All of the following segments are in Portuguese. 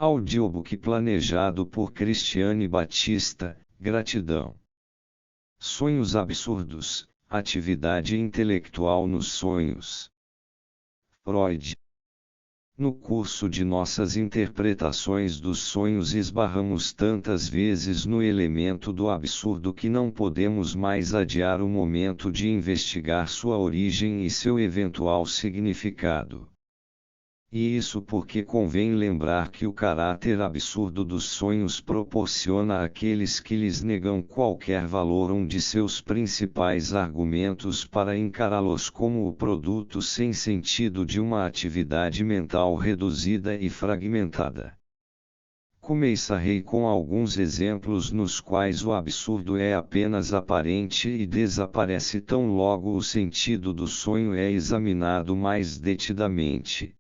Audiobook planejado por Cristiane Batista, gratidão. Sonhos absurdos, atividade intelectual nos sonhos. Freud. No curso de nossas interpretações dos sonhos esbarramos tantas vezes no elemento do absurdo que não podemos mais adiar o momento de investigar sua origem e seu eventual significado. E isso porque convém lembrar que o caráter absurdo dos sonhos proporciona àqueles que lhes negam qualquer valor um de seus principais argumentos para encará-los como o produto sem sentido de uma atividade mental reduzida e fragmentada. Começarei com alguns exemplos nos quais o absurdo é apenas aparente e desaparece tão logo o sentido do sonho é examinado mais detidamente.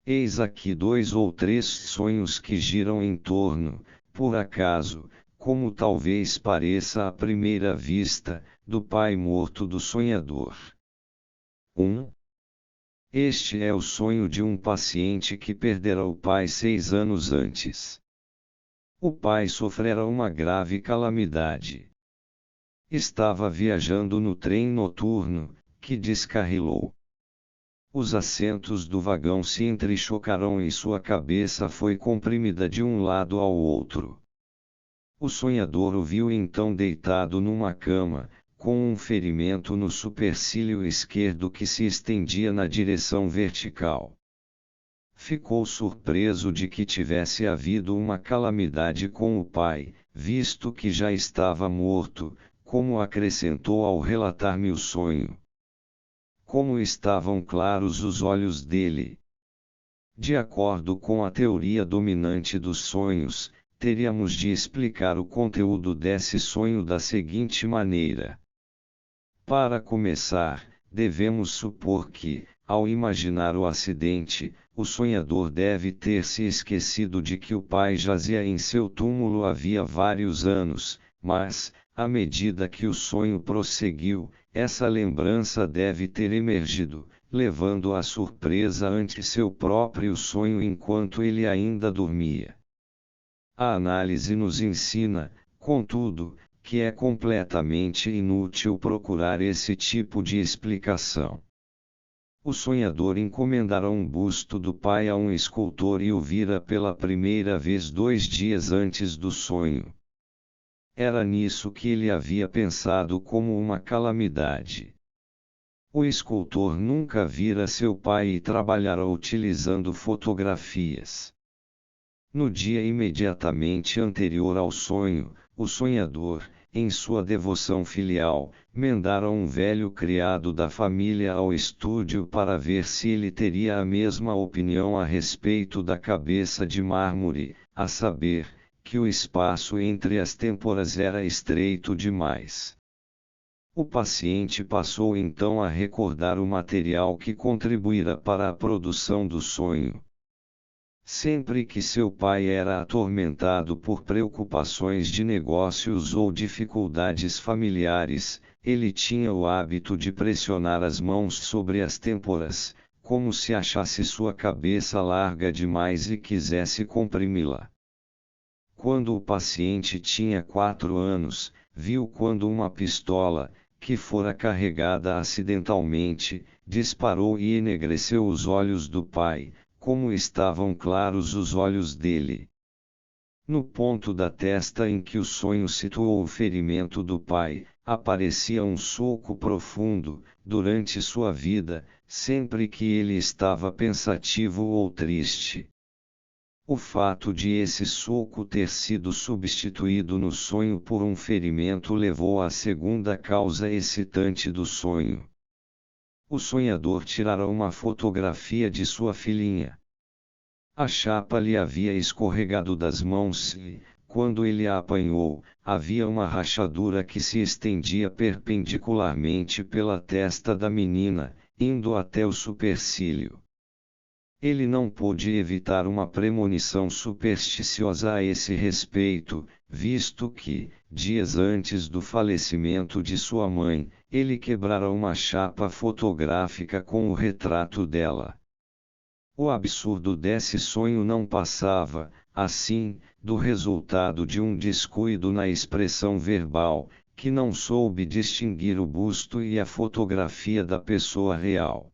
Eis aqui 2 ou 3 sonhos que giram em torno, por acaso, como talvez pareça à primeira vista, do pai morto do sonhador. 1. Este é o sonho de um paciente que perdera o pai 6 anos antes. O pai sofrera uma grave calamidade. Estava viajando no trem noturno, que descarrilou. Os assentos do vagão se entrechocaram e sua cabeça foi comprimida de um lado ao outro. O sonhador o viu então deitado numa cama, com um ferimento no supercílio esquerdo que se estendia na direção vertical. Ficou surpreso de que tivesse havido uma calamidade com o pai, visto que já estava morto, como acrescentou ao relatar-me o sonho. Como estavam claros os olhos dele. De acordo com a teoria dominante dos sonhos, teríamos de explicar o conteúdo desse sonho da seguinte maneira. Para começar, devemos supor que, ao imaginar o acidente, o sonhador deve ter se esquecido de que o pai jazia em seu túmulo havia vários anos, mas, à medida que o sonho prosseguiu, essa lembrança deve ter emergido, levando à surpresa ante seu próprio sonho enquanto ele ainda dormia. A análise nos ensina, contudo, que é completamente inútil procurar esse tipo de explicação. O sonhador encomendara um busto do pai a um escultor e o vira pela primeira vez 2 dias antes do sonho. Era nisso que ele havia pensado como uma calamidade. O escultor nunca vira seu pai e trabalhara utilizando fotografias. No dia imediatamente anterior ao sonho, o sonhador, em sua devoção filial, mandara um velho criado da família ao estúdio para ver se ele teria a mesma opinião a respeito da cabeça de mármore, a saber, que o espaço entre as têmporas era estreito demais. O paciente passou então a recordar o material que contribuíra para a produção do sonho. Sempre que seu pai era atormentado por preocupações de negócios ou dificuldades familiares, ele tinha o hábito de pressionar as mãos sobre as têmporas, como se achasse sua cabeça larga demais e quisesse comprimi-la. Quando o paciente tinha 4 anos, viu quando uma pistola, que fora carregada acidentalmente, disparou e enegreceu os olhos do pai, como estavam claros os olhos dele. No ponto da testa em que o sonho situou o ferimento do pai, aparecia um sulco profundo, durante sua vida, sempre que ele estava pensativo ou triste. O fato de esse sulco ter sido substituído no sonho por um ferimento levou à segunda causa excitante do sonho. O sonhador tirara uma fotografia de sua filhinha. A chapa lhe havia escorregado das mãos e, quando ele a apanhou, havia uma rachadura que se estendia perpendicularmente pela testa da menina, indo até o supercílio. Ele não pôde evitar uma premonição supersticiosa a esse respeito, visto que, dias antes do falecimento de sua mãe, ele quebrara uma chapa fotográfica com o retrato dela. O absurdo desse sonho não passava, assim, do resultado de um descuido na expressão verbal, que não soube distinguir o busto e a fotografia da pessoa real.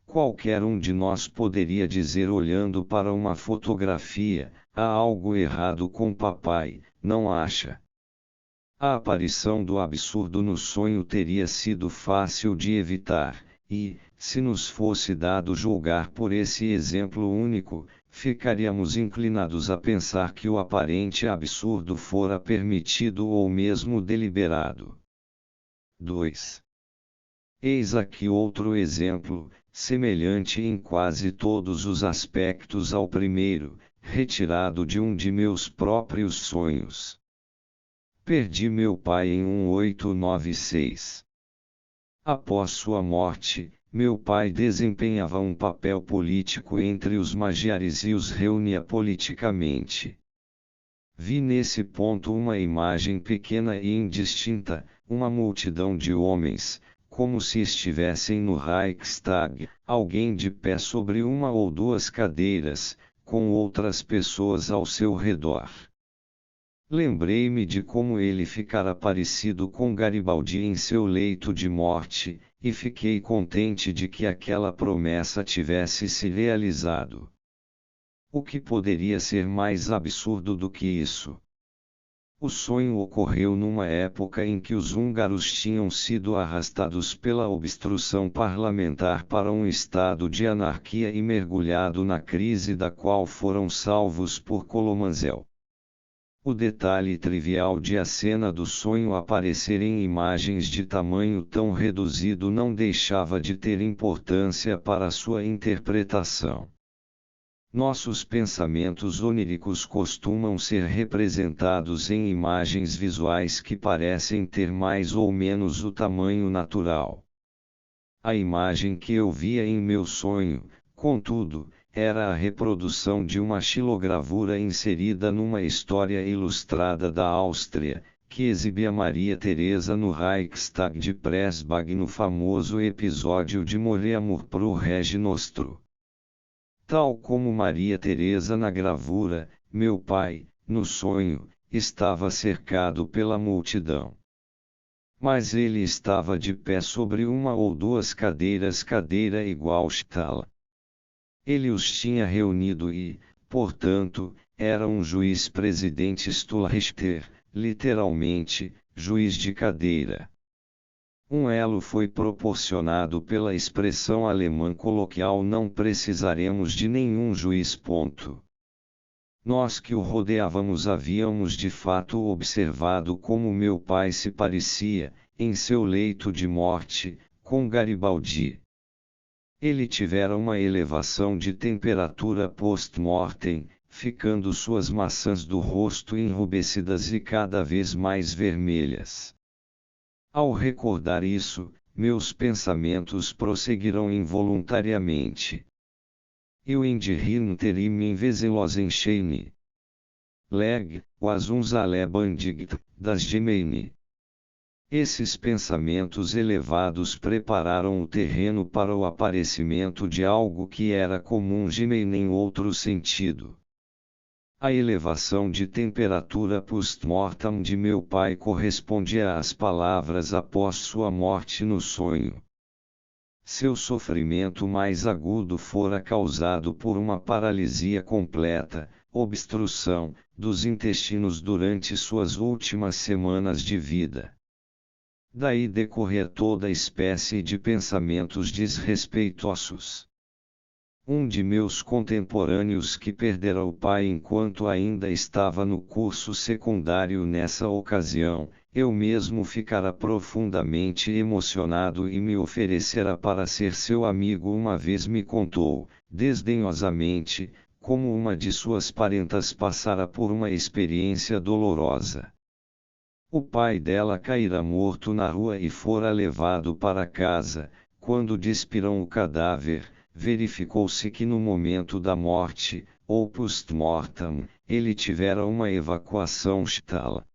Qualquer um de nós poderia dizer olhando para uma fotografia: há algo errado com papai, não acha? A aparição do absurdo no sonho teria sido fácil de evitar, e, se nos fosse dado julgar por esse exemplo único, ficaríamos inclinados a pensar que o aparente absurdo fora permitido ou mesmo deliberado. 2. Eis aqui outro exemplo, semelhante em quase todos os aspectos ao primeiro, retirado de um de meus próprios sonhos. Perdi meu pai em 1896. Após sua morte, meu pai desempenhava um papel político entre os magiares e os reunia politicamente. Vi nesse ponto uma imagem pequena e indistinta, uma multidão de homens, como se estivessem no Reichstag, alguém de pé sobre uma ou duas cadeiras, com outras pessoas ao seu redor. Lembrei-me de como ele ficara parecido com Garibaldi em seu leito de morte, e fiquei contente de que aquela promessa tivesse se realizado. O que poderia ser mais absurdo do que isso? O sonho ocorreu numa época em que os húngaros tinham sido arrastados pela obstrução parlamentar para um estado de anarquia e mergulhado na crise da qual foram salvos por Colomanzel. O detalhe trivial de a cena do sonho aparecer em imagens de tamanho tão reduzido não deixava de ter importância para sua interpretação. Nossos pensamentos oníricos costumam ser representados em imagens visuais que parecem ter mais ou menos o tamanho natural. A imagem que eu via em meu sonho, contudo, era a reprodução de uma xilogravura inserida numa história ilustrada da Áustria, que exibia Maria Teresa no Reichstag de Pressburg no famoso episódio de Moremur pro Regi Nostro. Tal como Maria Teresa na gravura, meu pai, no sonho, estava cercado pela multidão. Mas ele estava de pé sobre uma ou duas cadeiras, cadeira igual Stala. Ele os tinha reunido e, portanto, era um juiz-presidente Stuhlrichter, literalmente, juiz de cadeira. Um elo foi proporcionado pela expressão alemã coloquial: não precisaremos de nenhum juiz. Nós que o rodeávamos havíamos de fato observado como meu pai se parecia, em seu leito de morte, com Garibaldi. Ele tivera uma elevação de temperatura post-mortem, ficando suas maçãs do rosto enrubescidas e cada vez mais vermelhas. Ao recordar isso, meus pensamentos prosseguiram involuntariamente. Eu indirhinter im Inveselosenscheine. Leg, was uns alle bandigt, das Gemeine. Esses pensamentos elevados prepararam o terreno para o aparecimento de algo que era comum Gemeine em outro sentido. A elevação de temperatura post-mortem de meu pai correspondia às palavras após sua morte no sonho. Seu sofrimento mais agudo fora causado por uma paralisia completa, obstrução, dos intestinos durante suas últimas semanas de vida. Daí decorrer toda espécie de pensamentos desrespeitosos. Um de meus contemporâneos que perdera o pai enquanto ainda estava no curso secundário nessa ocasião, eu mesmo ficara profundamente emocionado e me oferecera para ser seu amigo. Uma vez me contou, desdenhosamente, como uma de suas parentas passara por uma experiência dolorosa. O pai dela caíra morto na rua e fora levado para casa. Quando despiram o cadáver, verificou-se que no momento da morte, ou post-mortem, ele tivera uma evacuação Stala.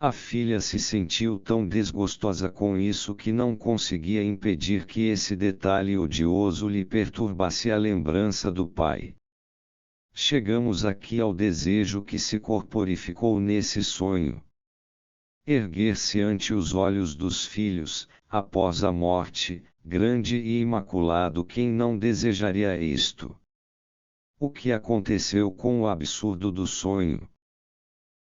A filha se sentiu tão desgostosa com isso que não conseguia impedir que esse detalhe odioso lhe perturbasse a lembrança do pai. Chegamos aqui ao desejo que se corporificou nesse sonho. Erguer-se ante os olhos dos filhos, após a morte, grande e imaculado, quem não desejaria isto? O que aconteceu com o absurdo do sonho?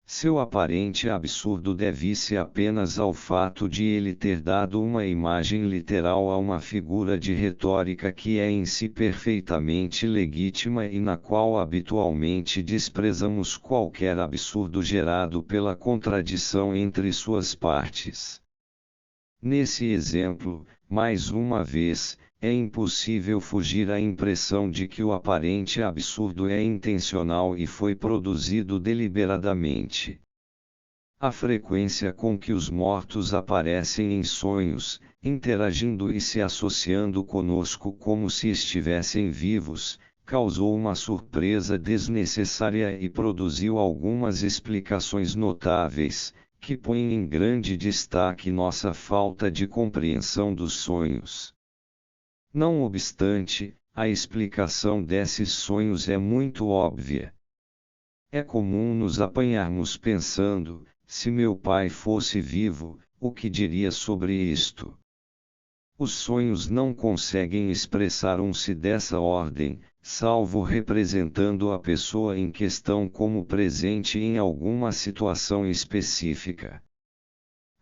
Seu aparente absurdo deve-se apenas ao fato de ele ter dado uma imagem literal a uma figura de retórica que é em si perfeitamente legítima e na qual habitualmente desprezamos qualquer absurdo gerado pela contradição entre suas partes. Nesse exemplo, mais uma vez, é impossível fugir à impressão de que o aparente absurdo é intencional e foi produzido deliberadamente. A frequência com que os mortos aparecem em sonhos, interagindo e se associando conosco como se estivessem vivos, causou uma surpresa desnecessária e produziu algumas explicações notáveis, que põem em grande destaque nossa falta de compreensão dos sonhos. Não obstante, a explicação desses sonhos é muito óbvia. É comum nos apanharmos pensando: se meu pai fosse vivo, o que diria sobre isto? Os sonhos não conseguem expressar um-se dessa ordem, salvo representando a pessoa em questão como presente em alguma situação específica.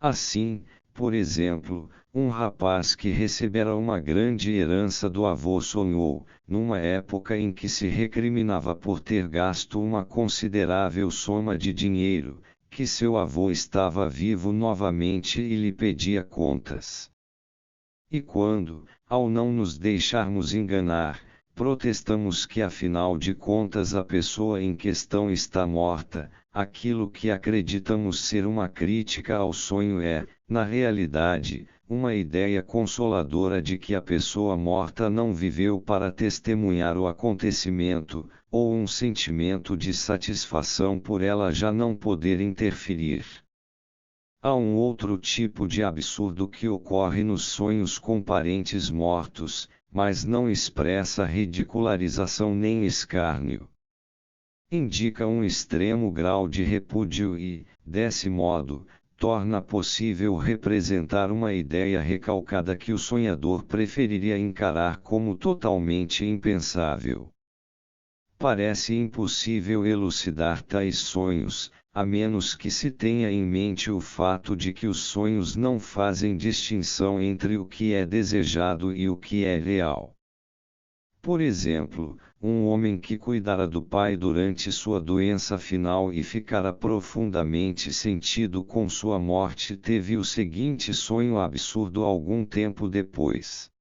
Assim, por exemplo, um rapaz que recebera uma grande herança do avô sonhou, numa época em que se recriminava por ter gasto uma considerável soma de dinheiro, que seu avô estava vivo novamente e lhe pedia contas. E quando, ao não nos deixarmos enganar, protestamos que afinal de contas a pessoa em questão está morta, aquilo que acreditamos ser uma crítica ao sonho é, na realidade, uma ideia consoladora de que a pessoa morta não viveu para testemunhar o acontecimento, ou um sentimento de satisfação por ela já não poder interferir. Há um outro tipo de absurdo que ocorre nos sonhos com parentes mortos, mas não expressa ridicularização nem escárnio. Indica um extremo grau de repúdio e, desse modo, torna possível representar uma ideia recalcada que o sonhador preferiria encarar como totalmente impensável. Parece impossível elucidar tais sonhos, a menos que se tenha em mente o fato de que os sonhos não fazem distinção entre o que é desejado e o que é real. Por exemplo, um homem que cuidara do pai durante sua doença final e ficara profundamente sentido com sua morte teve o seguinte sonho absurdo algum tempo depois.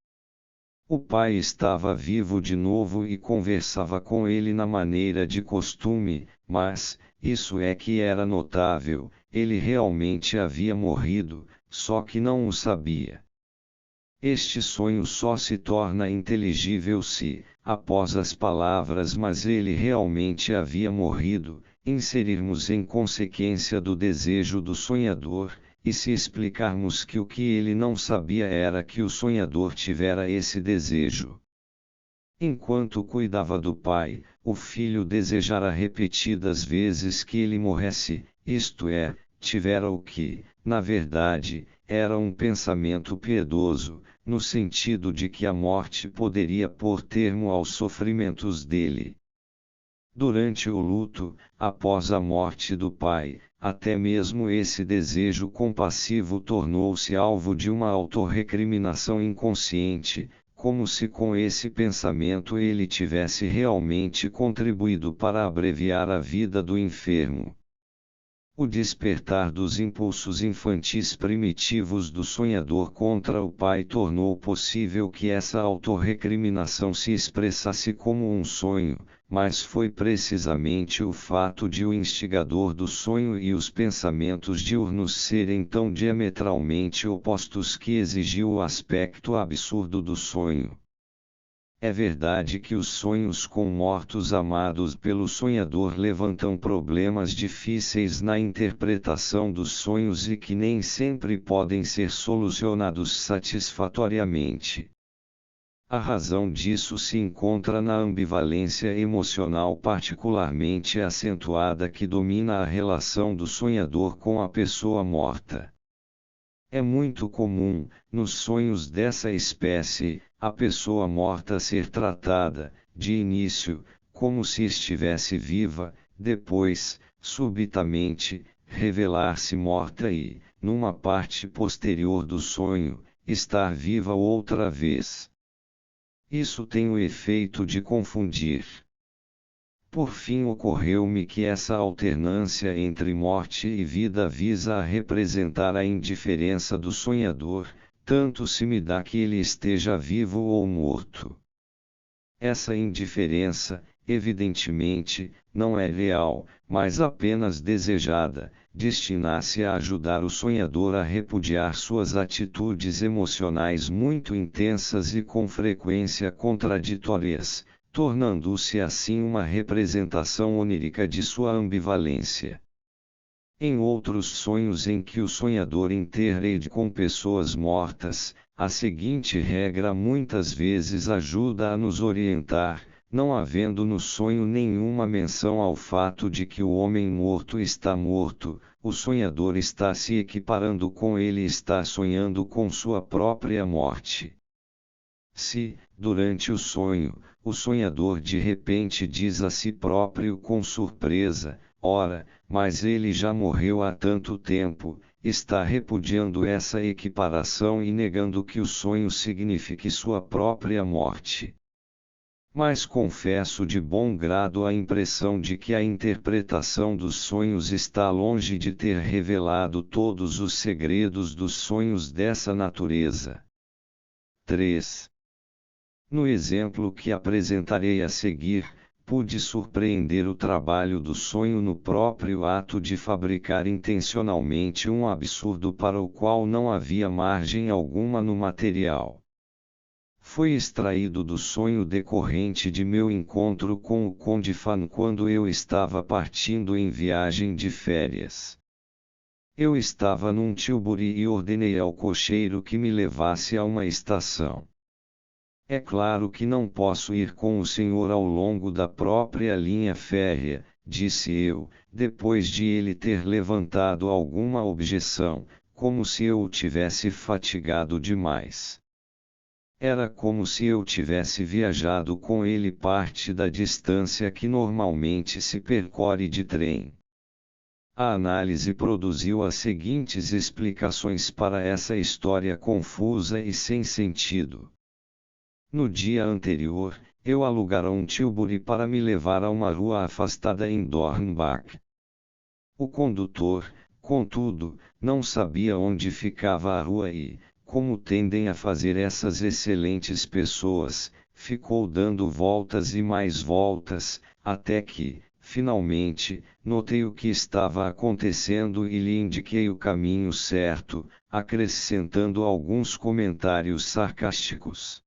O pai estava vivo de novo e conversava com ele na maneira de costume, mas, isso é que era notável, ele realmente havia morrido, só que não o sabia. Este sonho só se torna inteligível se, após as palavras "mas ele realmente havia morrido", inserirmos em consequência do desejo do sonhador, e se explicarmos que o que ele não sabia era que o sonhador tivera esse desejo. Enquanto cuidava do pai, o filho desejara repetidas vezes que ele morresse, isto é, tivera o que, na verdade, era um pensamento piedoso, no sentido de que a morte poderia pôr termo aos sofrimentos dele. Durante o luto, após a morte do pai, até mesmo esse desejo compassivo tornou-se alvo de uma autorrecriminação inconsciente, como se com esse pensamento ele tivesse realmente contribuído para abreviar a vida do enfermo. O despertar dos impulsos infantis primitivos do sonhador contra o pai tornou possível que essa autorrecriminação se expressasse como um sonho, mas foi precisamente o fato de o instigador do sonho e os pensamentos diurnos serem tão diametralmente opostos que exigiu o aspecto absurdo do sonho. É verdade que os sonhos com mortos amados pelo sonhador levantam problemas difíceis na interpretação dos sonhos e que nem sempre podem ser solucionados satisfatoriamente. A razão disso se encontra na ambivalência emocional particularmente acentuada que domina a relação do sonhador com a pessoa morta. É muito comum, nos sonhos dessa espécie, a pessoa morta ser tratada, de início, como se estivesse viva, depois, subitamente, revelar-se morta e, numa parte posterior do sonho, estar viva outra vez. Isso tem o efeito de confundir. Por fim, ocorreu-me que essa alternância entre morte e vida visa a representar a indiferença do sonhador, tanto se me dá que ele esteja vivo ou morto. Essa indiferença, evidentemente, não é real, mas apenas desejada, destina-se a ajudar o sonhador a repudiar suas atitudes emocionais muito intensas e com frequência contraditórias, tornando-se assim uma representação onírica de sua ambivalência. Em outros sonhos em que o sonhador interage com pessoas mortas, a seguinte regra muitas vezes ajuda a nos orientar, não havendo no sonho nenhuma menção ao fato de que o homem morto está morto, o sonhador está se equiparando com ele e está sonhando com sua própria morte. Se, durante o sonho, o sonhador de repente diz a si próprio com surpresa: ora, mas ele já morreu há tanto tempo, está repudiando essa equiparação e negando que o sonho signifique sua própria morte. Mas confesso de bom grado a impressão de que a interpretação dos sonhos está longe de ter revelado todos os segredos dos sonhos dessa natureza. 3. No exemplo que apresentarei a seguir, pude surpreender o trabalho do sonho no próprio ato de fabricar intencionalmente um absurdo para o qual não havia margem alguma no material. Foi extraído do sonho decorrente de meu encontro com o Conde Fan quando eu estava partindo em viagem de férias. Eu estava num tilbury e ordenei ao cocheiro que me levasse a uma estação. É claro que não posso ir com o senhor ao longo da própria linha férrea, disse eu, depois de ele ter levantado alguma objeção, como se eu o tivesse fatigado demais. Era como se eu tivesse viajado com ele parte da distância que normalmente se percorre de trem. A análise produziu as seguintes explicações para essa história confusa e sem sentido. No dia anterior, eu alugara um tilbury para me levar a uma rua afastada em Dornbach. O condutor, contudo, não sabia onde ficava a rua e, como tendem a fazer essas excelentes pessoas, ficou dando voltas e mais voltas, até que, finalmente, notei o que estava acontecendo e lhe indiquei o caminho certo, acrescentando alguns comentários sarcásticos.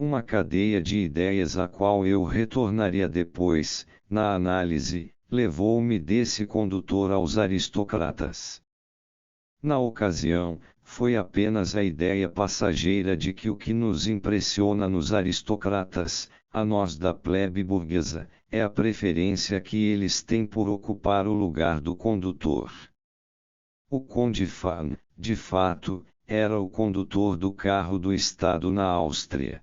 Uma cadeia de ideias a qual eu retornaria depois, na análise, levou-me desse condutor aos aristocratas. Na ocasião, foi apenas a ideia passageira de que o que nos impressiona nos aristocratas, a nós da plebe burguesa, é a preferência que eles têm por ocupar o lugar do condutor. O Conde Fan, de fato, era o condutor do carro do Estado na Áustria.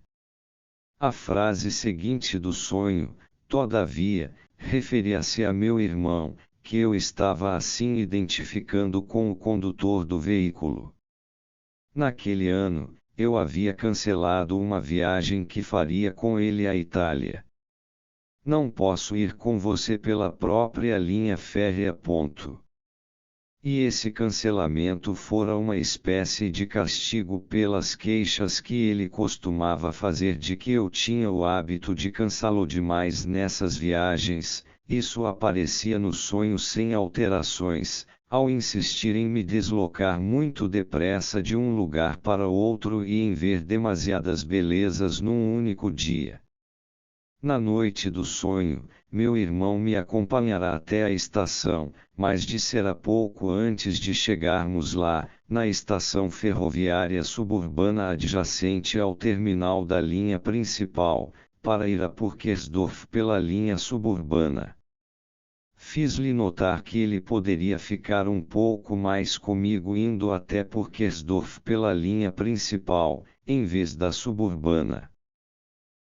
A frase seguinte do sonho, todavia, referia-se a meu irmão, que eu estava assim identificando com o condutor do veículo. Naquele ano, eu havia cancelado uma viagem que faria com ele à Itália. Não posso ir com você pela própria linha férrea. E esse cancelamento fora uma espécie de castigo pelas queixas que ele costumava fazer de que eu tinha o hábito de cansá-lo demais nessas viagens. Isso aparecia no sonho sem alterações, ao insistir em me deslocar muito depressa de um lugar para outro e em ver demasiadas belezas num único dia. Na noite do sonho, meu irmão me acompanhará até a estação, mas disserá pouco antes de chegarmos lá, na estação ferroviária suburbana adjacente ao terminal da linha principal, para ir a Purkersdorf pela linha suburbana. Fiz-lhe notar que ele poderia ficar um pouco mais comigo indo até Purkersdorf pela linha principal, em vez da suburbana.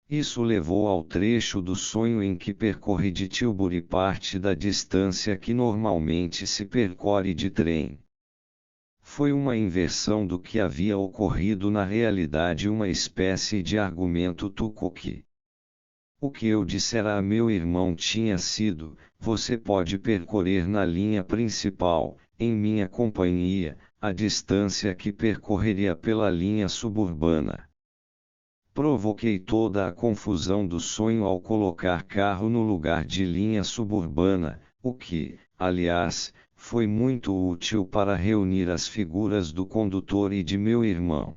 Isso levou ao trecho do sonho em que percorri de Tilbury parte da distância que normalmente se percorre de trem. Foi uma inversão do que havia ocorrido na realidade, uma espécie de argumento Tukuk. O que eu dissera a meu irmão tinha sido: você pode percorrer na linha principal, em minha companhia, a distância que percorreria pela linha suburbana. Provoquei toda a confusão do sonho ao colocar carro no lugar de linha suburbana, o que, aliás, foi muito útil para reunir as figuras do condutor e de meu irmão.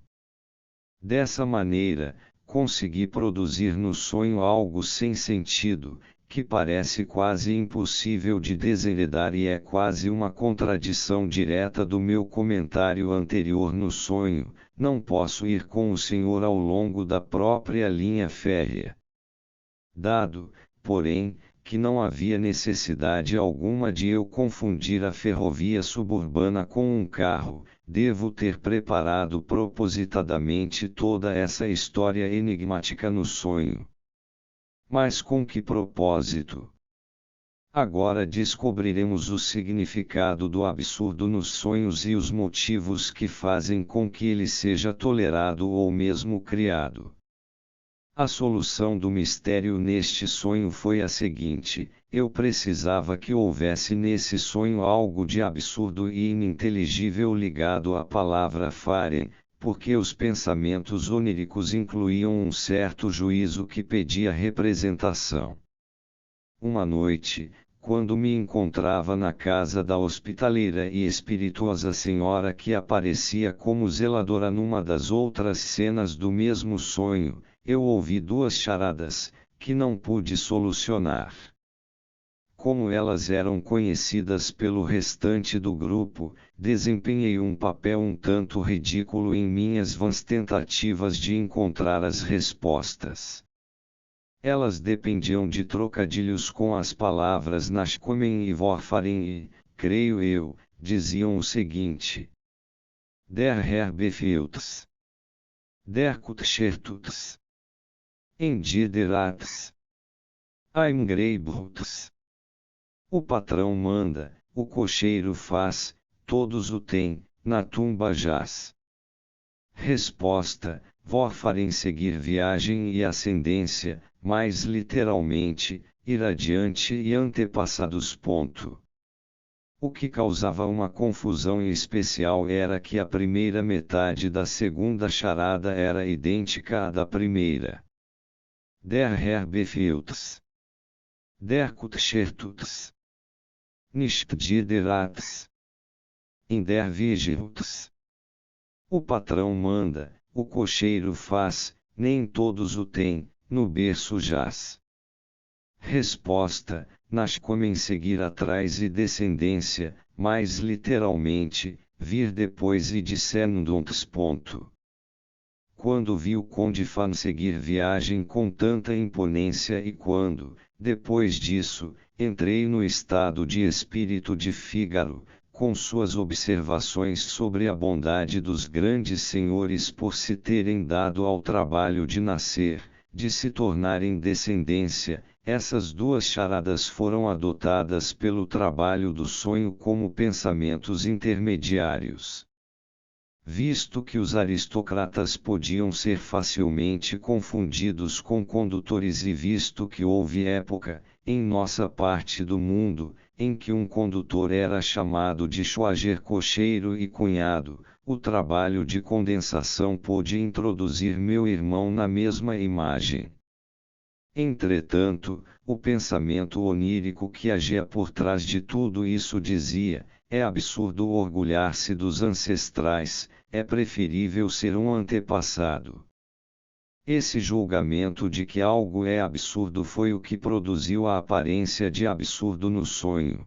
Dessa maneira, consegui produzir no sonho algo sem sentido, que parece quase impossível de desheredar e é quase uma contradição direta do meu comentário anterior no sonho: não posso ir com o senhor ao longo da própria linha férrea. Dado, porém, que não havia necessidade alguma de eu confundir a ferrovia suburbana com um carro, devo ter preparado propositadamente toda essa história enigmática no sonho. Mas com que propósito? Agora descobriremos o significado do absurdo nos sonhos e os motivos que fazem com que ele seja tolerado ou mesmo criado. A solução do mistério neste sonho foi a seguinte: eu precisava que houvesse nesse sonho algo de absurdo e ininteligível ligado à palavra Faren, porque os pensamentos oníricos incluíam um certo juízo que pedia representação. Uma noite, quando me encontrava na casa da hospitaleira e espirituosa senhora que aparecia como zeladora numa das outras cenas do mesmo sonho, eu ouvi duas charadas, que não pude solucionar. Como elas eram conhecidas pelo restante do grupo, desempenhei um papel um tanto ridículo em minhas vãs tentativas de encontrar as respostas. Elas dependiam de trocadilhos com as palavras Nachkommen e Vorfahren e, creio eu, diziam o seguinte: Der Herr befiehlt. Der Kutschertut. Endiderats. Ein Greibruts. O patrão manda, o cocheiro faz, todos o têm, na tumba jaz. Resposta: Vorfahren seguir viagem e ascendência, mais literalmente, ir adiante e antepassados. O que causava uma confusão especial era que a primeira metade da segunda charada era idêntica à da primeira. Der Herr befiehlt. Der Kutschertut. Nicht diderats. In der Vigilts. O patrão manda, o cocheiro faz, nem todos o têm, no berço jaz. Resposta: Nachkommen seguir atrás e descendência, mais literalmente, vir depois e descenduntes. Quando vi o Conde Fan seguir viagem com tanta imponência e quando, depois disso, entrei no estado de espírito de Fígaro, com suas observações sobre a bondade dos grandes senhores por se terem dado ao trabalho de nascer, de se tornarem descendência, essas duas charadas foram adotadas pelo trabalho do sonho como pensamentos intermediários. Visto que os aristocratas podiam ser facilmente confundidos com condutores e visto que houve época, em nossa parte do mundo, em que um condutor era chamado de schwager cocheiro e cunhado, o trabalho de condensação pôde introduzir meu irmão na mesma imagem. Entretanto, o pensamento onírico que agia por trás de tudo isso dizia: é absurdo orgulhar-se dos ancestrais, é preferível ser um antepassado. Esse julgamento de que algo é absurdo foi o que produziu a aparência de absurdo no sonho.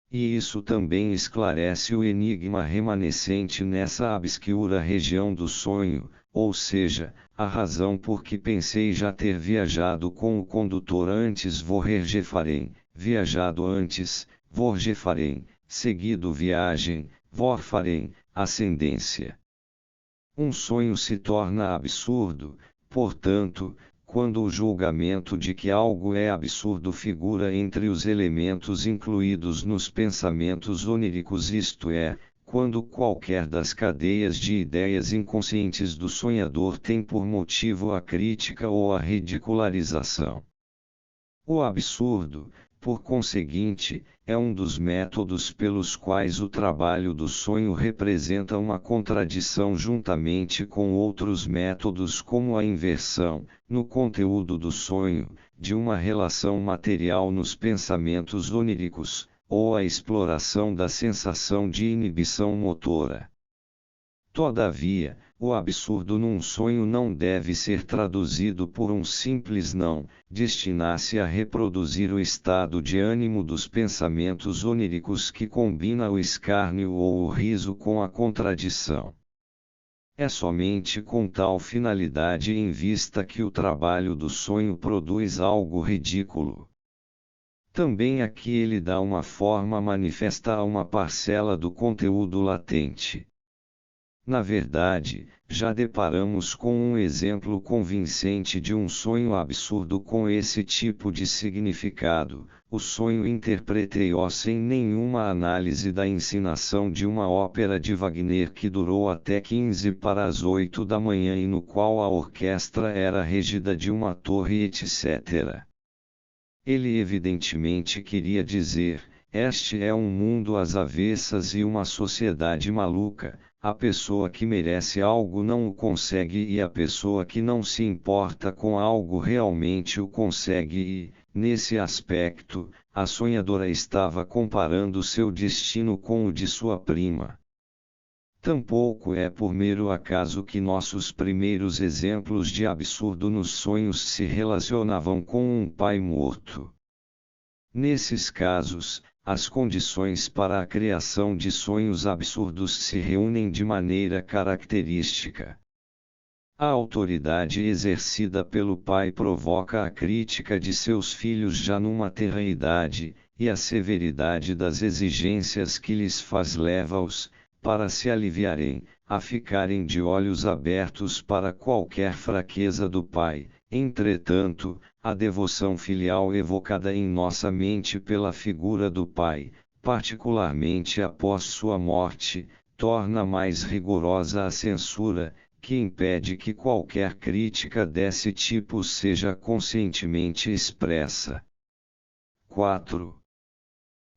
E isso também esclarece o enigma remanescente nessa obscura região do sonho, ou seja, a razão por que pensei já ter viajado com o condutor antes vorgefarem, viajado antes, vorgefarem, seguido viagem, vorfarem, ascendência. Um sonho se torna absurdo, portanto, quando o julgamento de que algo é absurdo figura entre os elementos incluídos nos pensamentos oníricos, isto é, quando qualquer das cadeias de ideias inconscientes do sonhador tem por motivo a crítica ou a ridicularização. O absurdo, por conseguinte, é um dos métodos pelos quais o trabalho do sonho representa uma contradição juntamente com outros métodos como a inversão, no conteúdo do sonho, de uma relação material nos pensamentos oníricos, ou a exploração da sensação de inibição motora. Todavia, o absurdo num sonho não deve ser traduzido por um simples não, destinar-se a reproduzir o estado de ânimo dos pensamentos oníricos que combina o escárnio ou o riso com a contradição. É somente com tal finalidade em vista que o trabalho do sonho produz algo ridículo. Também aqui ele dá uma forma manifesta a uma parcela do conteúdo latente. Na verdade, já deparamos com um exemplo convincente de um sonho absurdo com esse tipo de significado. O sonho interpretei-o sem nenhuma análise da encenação de uma ópera de Wagner que durou até 15 para as 8 da manhã e no qual a orquestra era regida de uma torre etc. Ele evidentemente queria dizer: este é um mundo às avessas e uma sociedade maluca. A pessoa que merece algo não o consegue e a pessoa que não se importa com algo realmente o consegue e, nesse aspecto, a sonhadora estava comparando seu destino com o de sua prima. Tampouco é por mero acaso que nossos primeiros exemplos de absurdo nos sonhos se relacionavam com um pai morto. Nesses casos, as condições para a criação de sonhos absurdos se reúnem de maneira característica. A autoridade exercida pelo pai provoca a crítica de seus filhos já numa tenra idade, e a severidade das exigências que lhes faz leva-os, para se aliviarem, a ficarem de olhos abertos para qualquer fraqueza do pai. Entretanto, a devoção filial evocada em nossa mente pela figura do pai, particularmente após sua morte, torna mais rigorosa a censura, que impede que qualquer crítica desse tipo seja conscientemente expressa. 4.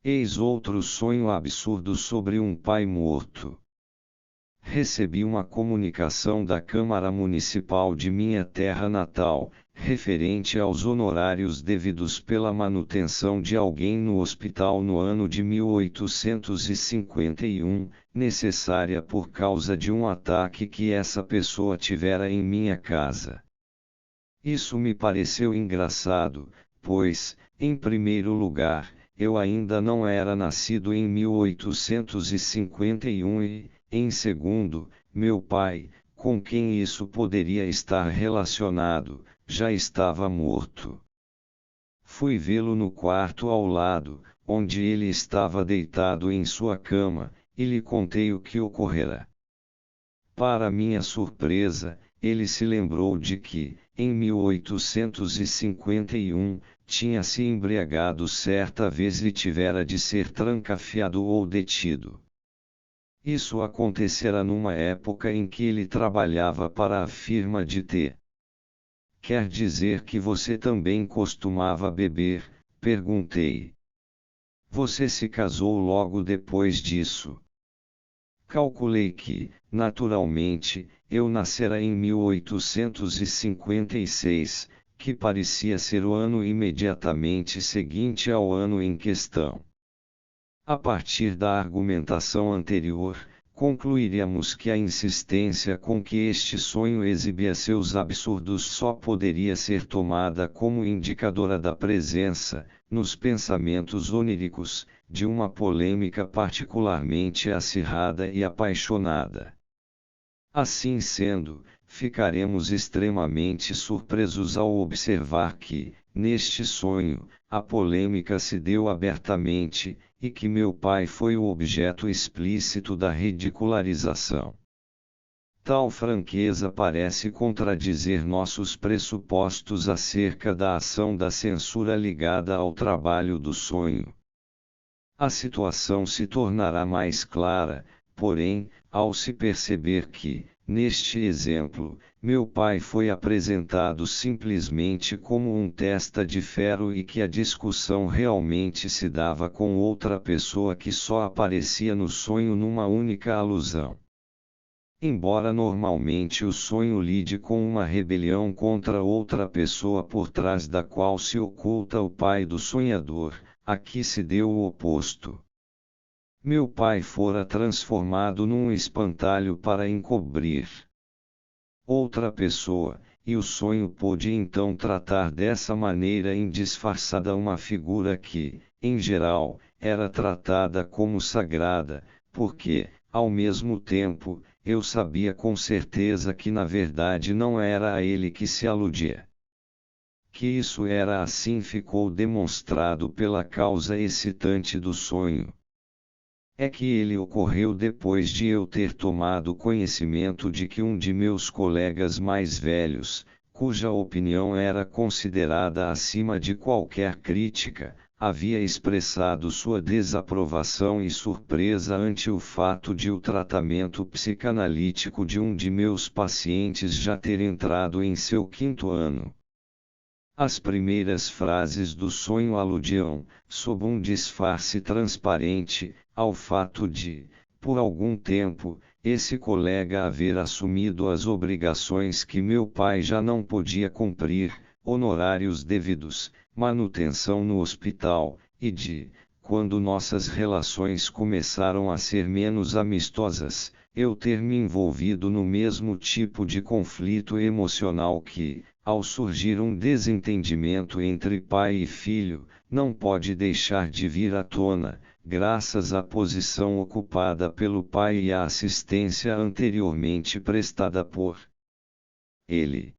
Eis outro sonho absurdo sobre um pai morto. Recebi uma comunicação da Câmara Municipal de minha terra natal, referente aos honorários devidos pela manutenção de alguém no hospital no ano de 1851, necessária por causa de um ataque que essa pessoa tivera em minha casa. Isso me pareceu engraçado, pois, em primeiro lugar, eu ainda não era nascido em 1851 e, em segundo, meu pai, com quem isso poderia estar relacionado, já estava morto. Fui vê-lo no quarto ao lado, onde ele estava deitado em sua cama, e lhe contei o que ocorrera. Para minha surpresa, ele se lembrou de que, em 1851, tinha se embriagado certa vez e tivera de ser trancafiado ou detido. Isso acontecera numa época em que ele trabalhava para a firma de T. Quer dizer que você também costumava beber? Perguntei. Você se casou logo depois disso? Calculei que, naturalmente, eu nascera em 1856, que parecia ser o ano imediatamente seguinte ao ano em questão. A partir da argumentação anterior, concluiríamos que a insistência com que este sonho exibia seus absurdos só poderia ser tomada como indicadora da presença, nos pensamentos oníricos, de uma polêmica particularmente acirrada e apaixonada. Assim sendo, ficaremos extremamente surpresos ao observar que, neste sonho, a polêmica se deu abertamente, e que meu pai foi o objeto explícito da ridicularização. Tal franqueza parece contradizer nossos pressupostos acerca da ação da censura ligada ao trabalho do sonho. A situação se tornará mais clara, porém, ao se perceber que, neste exemplo, meu pai foi apresentado simplesmente como um testa de ferro e que a discussão realmente se dava com outra pessoa que só aparecia no sonho numa única alusão. Embora normalmente o sonho lide com uma rebelião contra outra pessoa por trás da qual se oculta o pai do sonhador, aqui se deu o oposto. Meu pai fora transformado num espantalho para encobrir outra pessoa, e o sonho pôde então tratar dessa maneira indisfarçada uma figura que, em geral, era tratada como sagrada, porque, ao mesmo tempo, eu sabia com certeza que na verdade não era a ele que se aludia. Que isso era assim ficou demonstrado pela causa excitante do sonho. É que ele ocorreu depois de eu ter tomado conhecimento de que um de meus colegas mais velhos, cuja opinião era considerada acima de qualquer crítica, havia expressado sua desaprovação e surpresa ante o fato de o tratamento psicanalítico de um de meus pacientes já ter entrado em seu 5º ano. As primeiras frases do sonho aludiam, sob um disfarce transparente, ao fato de, por algum tempo, esse colega haver assumido as obrigações que meu pai já não podia cumprir, honorários devidos, manutenção no hospital, e de, quando nossas relações começaram a ser menos amistosas, eu ter me envolvido no mesmo tipo de conflito emocional que, ao surgir um desentendimento entre pai e filho, não pode deixar de vir à tona, graças à posição ocupada pelo pai e à assistência anteriormente prestada por ele.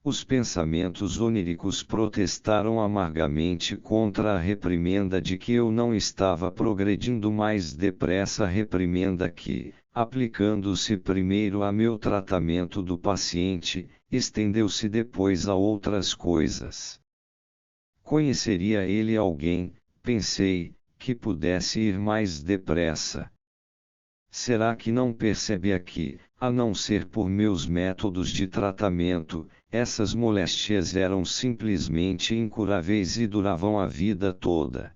Os pensamentos oníricos protestaram amargamente contra a reprimenda de que eu não estava progredindo mais depressa, reprimenda que, aplicando-se primeiro a meu tratamento do paciente, estendeu-se depois a outras coisas. Conheceria ele alguém, pensei, que pudesse ir mais depressa? Será que não percebe aqui, a não ser por meus métodos de tratamento, essas moléstias eram simplesmente incuráveis e duravam a vida toda?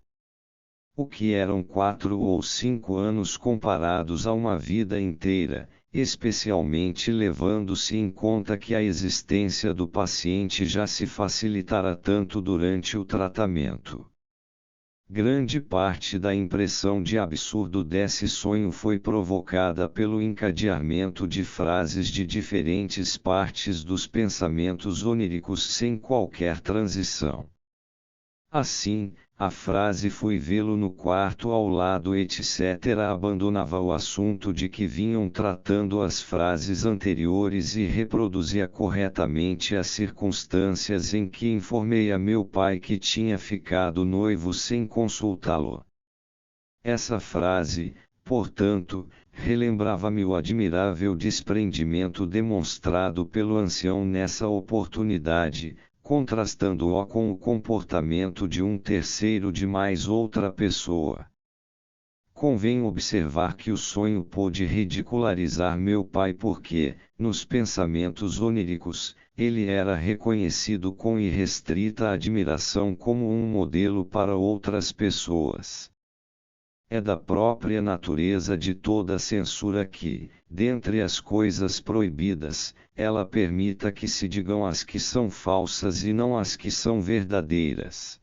O que eram 4 ou 5 anos comparados a uma vida inteira, especialmente levando-se em conta que a existência do paciente já se facilitara tanto durante o tratamento. Grande parte da impressão de absurdo desse sonho foi provocada pelo encadeamento de frases de diferentes partes dos pensamentos oníricos sem qualquer transição. Assim, a frase "fui vê-lo no quarto ao lado etc." abandonava o assunto de que vinham tratando as frases anteriores e reproduzia corretamente as circunstâncias em que informei a meu pai que tinha ficado noivo sem consultá-lo. Essa frase, portanto, relembrava-me o admirável desprendimento demonstrado pelo ancião nessa oportunidade, contrastando-o com o comportamento de um terceiro de mais outra pessoa. Convém observar que o sonho pôde ridicularizar meu pai porque, nos pensamentos oníricos, ele era reconhecido com irrestrita admiração como um modelo para outras pessoas. É da própria natureza de toda censura que, dentre as coisas proibidas, ela permita que se digam as que são falsas e não as que são verdadeiras.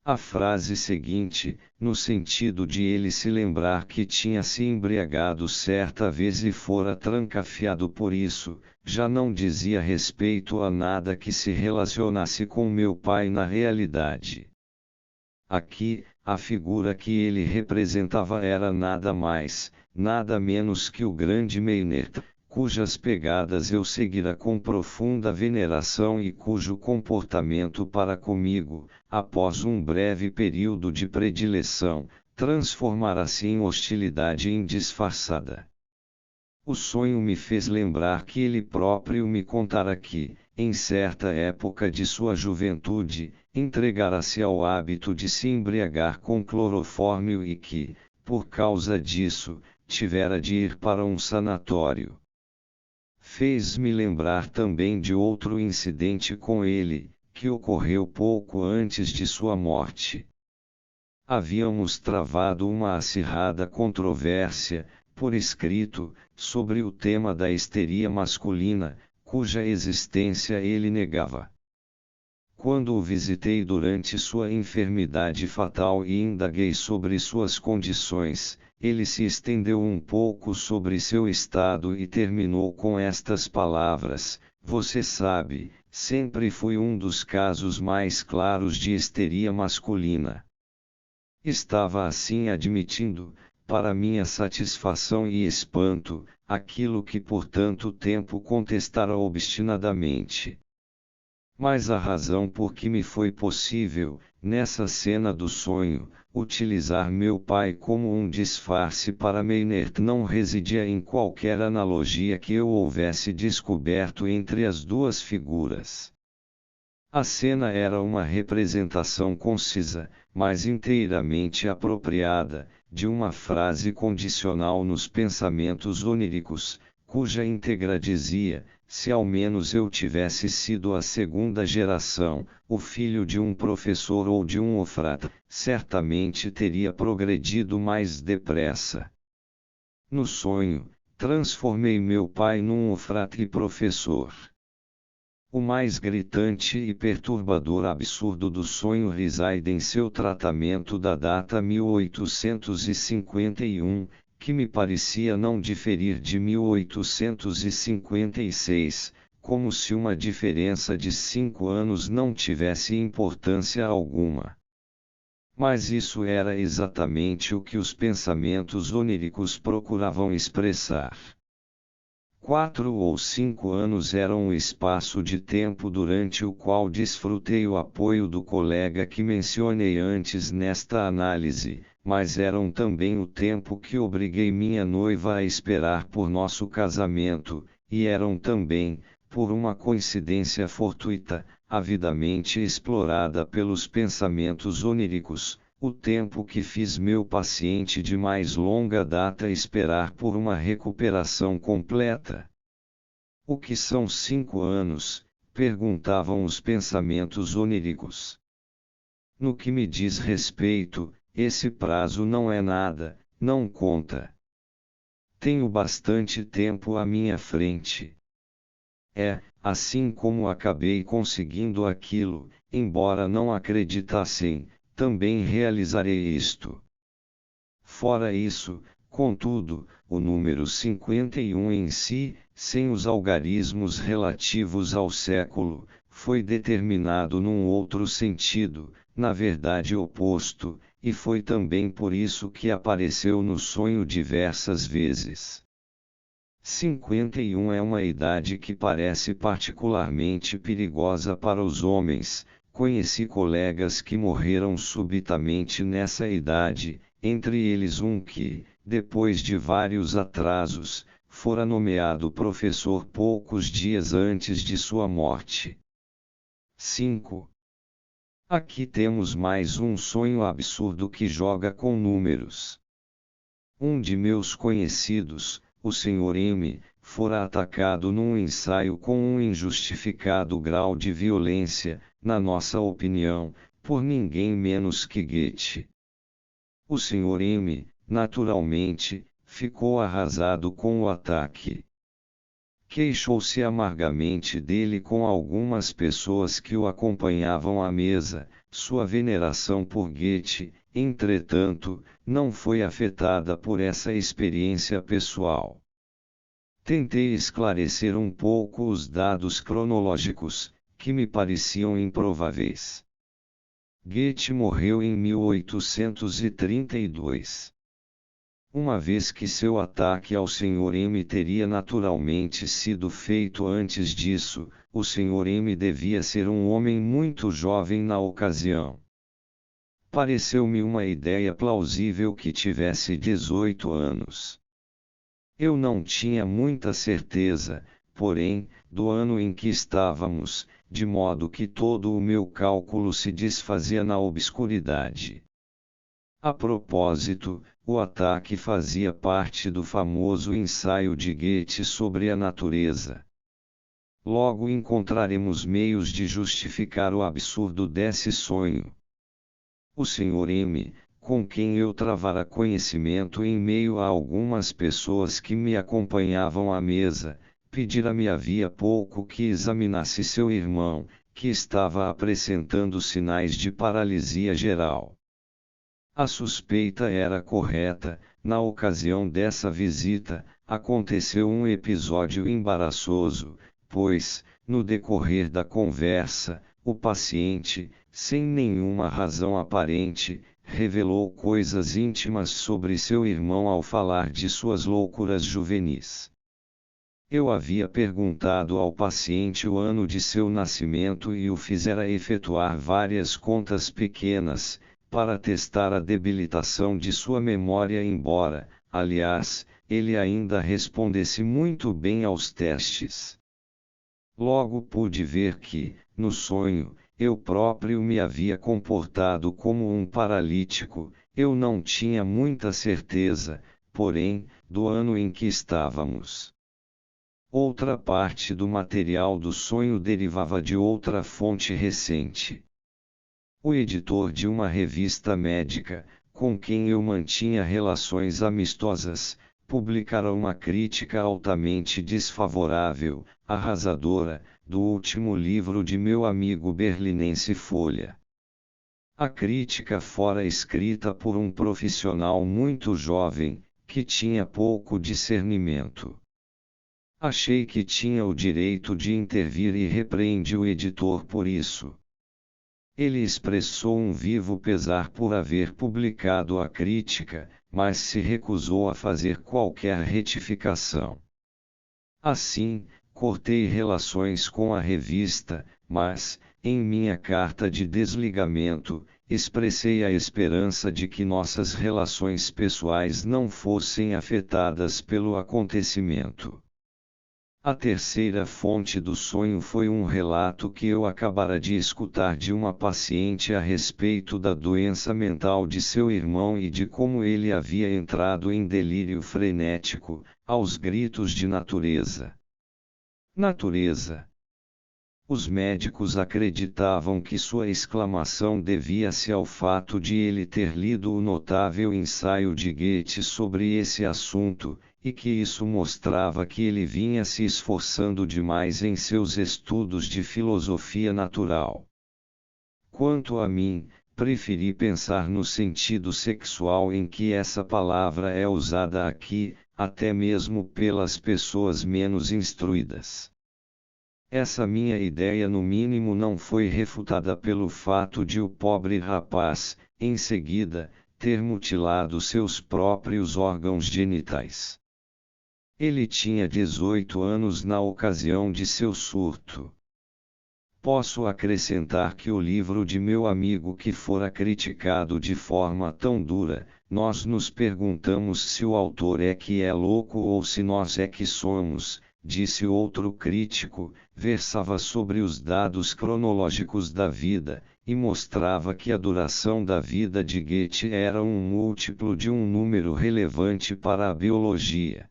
A frase seguinte, no sentido de ele se lembrar que tinha se embriagado certa vez e fora trancafiado por isso, já não dizia respeito a nada que se relacionasse com meu pai na realidade. Aqui, a figura que ele representava era nada mais, nada menos que o grande Maynard, cujas pegadas eu seguira com profunda veneração e cujo comportamento para comigo, após um breve período de predileção, transformara-se em hostilidade indisfarçada. O sonho me fez lembrar que ele próprio me contara que, em certa época de sua juventude, entregara-se ao hábito de se embriagar com clorofórmio e que, por causa disso, tivera de ir para um sanatório. Fez-me lembrar também de outro incidente com ele, que ocorreu pouco antes de sua morte. Havíamos travado uma acirrada controvérsia, por escrito, sobre o tema da histeria masculina, cuja existência ele negava. Quando o visitei durante sua enfermidade fatal e indaguei sobre suas condições, ele se estendeu um pouco sobre seu estado e terminou com estas palavras: "Você sabe, sempre fui um dos casos mais claros de histeria masculina." Estava assim admitindo, para minha satisfação e espanto, aquilo que por tanto tempo contestara obstinadamente. Mas a razão por que me foi possível, nessa cena do sonho, utilizar meu pai como um disfarce para Maynard não residia em qualquer analogia que eu houvesse descoberto entre as duas figuras. A cena era uma representação concisa, mas inteiramente apropriada, de uma frase condicional nos pensamentos oníricos, cuja íntegra dizia: se ao menos eu tivesse sido a segunda geração, o filho de um professor ou de um ofrata, certamente teria progredido mais depressa. No sonho, transformei meu pai num ofrata e professor. O mais gritante e perturbador absurdo do sonho reside em seu tratamento da data 1851, que me parecia não diferir de 1856, como se uma diferença de 5 anos não tivesse importância alguma. Mas isso era exatamente o que os pensamentos oníricos procuravam expressar. 4 ou 5 anos eram o espaço de tempo durante o qual desfrutei o apoio do colega que mencionei antes nesta análise, mas eram também o tempo que obriguei minha noiva a esperar por nosso casamento, e eram também, por uma coincidência fortuita, avidamente explorada pelos pensamentos oníricos, o tempo que fiz meu paciente de mais longa data esperar por uma recuperação completa. O que são 5 anos? Perguntavam os pensamentos oníricos. No que me diz respeito, esse prazo não é nada, não conta. Tenho bastante tempo à minha frente. Assim como acabei conseguindo aquilo, embora não acreditassem, também realizarei isto. Fora isso, contudo, o número 51 em si, sem os algarismos relativos ao século, foi determinado num outro sentido, na verdade oposto, e foi também por isso que apareceu no sonho diversas vezes. 51 é uma idade que parece particularmente perigosa para os homens. Conheci colegas que morreram subitamente nessa idade, entre eles um que, depois de vários atrasos, fora nomeado professor poucos dias antes de sua morte. 5. Aqui temos mais um sonho absurdo que joga com números. Um de meus conhecidos, o Sr. M., fora atacado num ensaio com um injustificado grau de violência, na nossa opinião, por ninguém menos que Goethe. O Sr. M, naturalmente, ficou arrasado com o ataque. Queixou-se amargamente dele com algumas pessoas que o acompanhavam à mesa. Sua veneração por Goethe, entretanto, não foi afetada por essa experiência pessoal. Tentei esclarecer um pouco os dados cronológicos, que me pareciam improváveis. Goethe morreu em 1832. Uma vez que seu ataque ao Sr. M teria naturalmente sido feito antes disso, o Sr. M devia ser um homem muito jovem na ocasião. Pareceu-me uma ideia plausível que tivesse 18 anos. Eu não tinha muita certeza, porém, do ano em que estávamos, de modo que todo o meu cálculo se desfazia na obscuridade. A propósito, o ataque fazia parte do famoso ensaio de Goethe sobre a natureza. Logo encontraremos meios de justificar o absurdo desse sonho. O Sr. M, com quem eu travara conhecimento em meio a algumas pessoas que me acompanhavam à mesa, pedira-me havia pouco que examinasse seu irmão, que estava apresentando sinais de paralisia geral. A suspeita era correta. Na ocasião dessa visita, aconteceu um episódio embaraçoso, pois, no decorrer da conversa, o paciente, sem nenhuma razão aparente, revelou coisas íntimas sobre seu irmão ao falar de suas loucuras juvenis. Eu havia perguntado ao paciente o ano de seu nascimento e o fizera efetuar várias contas pequenas, para testar a debilitação de sua memória, embora, aliás, ele ainda respondesse muito bem aos testes. Logo pude ver que, no sonho, eu próprio me havia comportado como um paralítico. Eu não tinha muita certeza, porém, do ano em que estávamos. Outra parte do material do sonho derivava de outra fonte recente. O editor de uma revista médica, com quem eu mantinha relações amistosas, publicara uma crítica altamente desfavorável, arrasadora, do último livro de meu amigo berlinense Folha. A crítica fora escrita por um profissional muito jovem, que tinha pouco discernimento. Achei que tinha o direito de intervir e repreendi o editor por isso. Ele expressou um vivo pesar por haver publicado a crítica, mas se recusou a fazer qualquer retificação. Assim, cortei relações com a revista, mas, em minha carta de desligamento, expressei a esperança de que nossas relações pessoais não fossem afetadas pelo acontecimento. A terceira fonte do sonho foi um relato que eu acabara de escutar de uma paciente a respeito da doença mental de seu irmão e de como ele havia entrado em delírio frenético, aos gritos de natureza. Natureza! Os médicos acreditavam que sua exclamação devia-se ao fato de ele ter lido o notável ensaio de Goethe sobre esse assunto, e que isso mostrava que ele vinha se esforçando demais em seus estudos de filosofia natural. Quanto a mim, preferi pensar no sentido sexual em que essa palavra é usada aqui, até mesmo pelas pessoas menos instruídas. Essa minha ideia no mínimo não foi refutada pelo fato de o pobre rapaz, em seguida, ter mutilado seus próprios órgãos genitais. Ele tinha 18 anos na ocasião de seu surto. Posso acrescentar que o livro de meu amigo que fora criticado de forma tão dura, nós nos perguntamos se o autor é que é louco ou se nós é que somos, disse outro crítico, versava sobre os dados cronológicos da vida, e mostrava que a duração da vida de Goethe era um múltiplo de um número relevante para a biologia.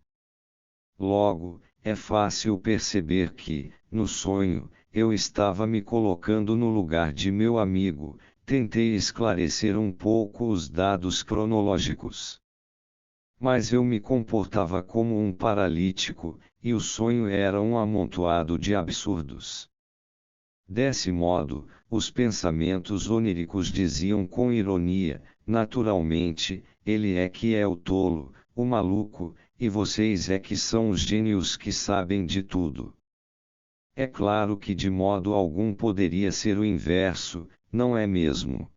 Logo, é fácil perceber que, no sonho, eu estava me colocando no lugar de meu amigo, tentei esclarecer um pouco os dados cronológicos. Mas eu me comportava como um paralítico, e o sonho era um amontoado de absurdos. Desse modo, os pensamentos oníricos diziam com ironia: naturalmente, ele é que é o tolo, o maluco, e vocês é que são os gênios que sabem de tudo. É claro que de modo algum poderia ser o inverso, não é mesmo?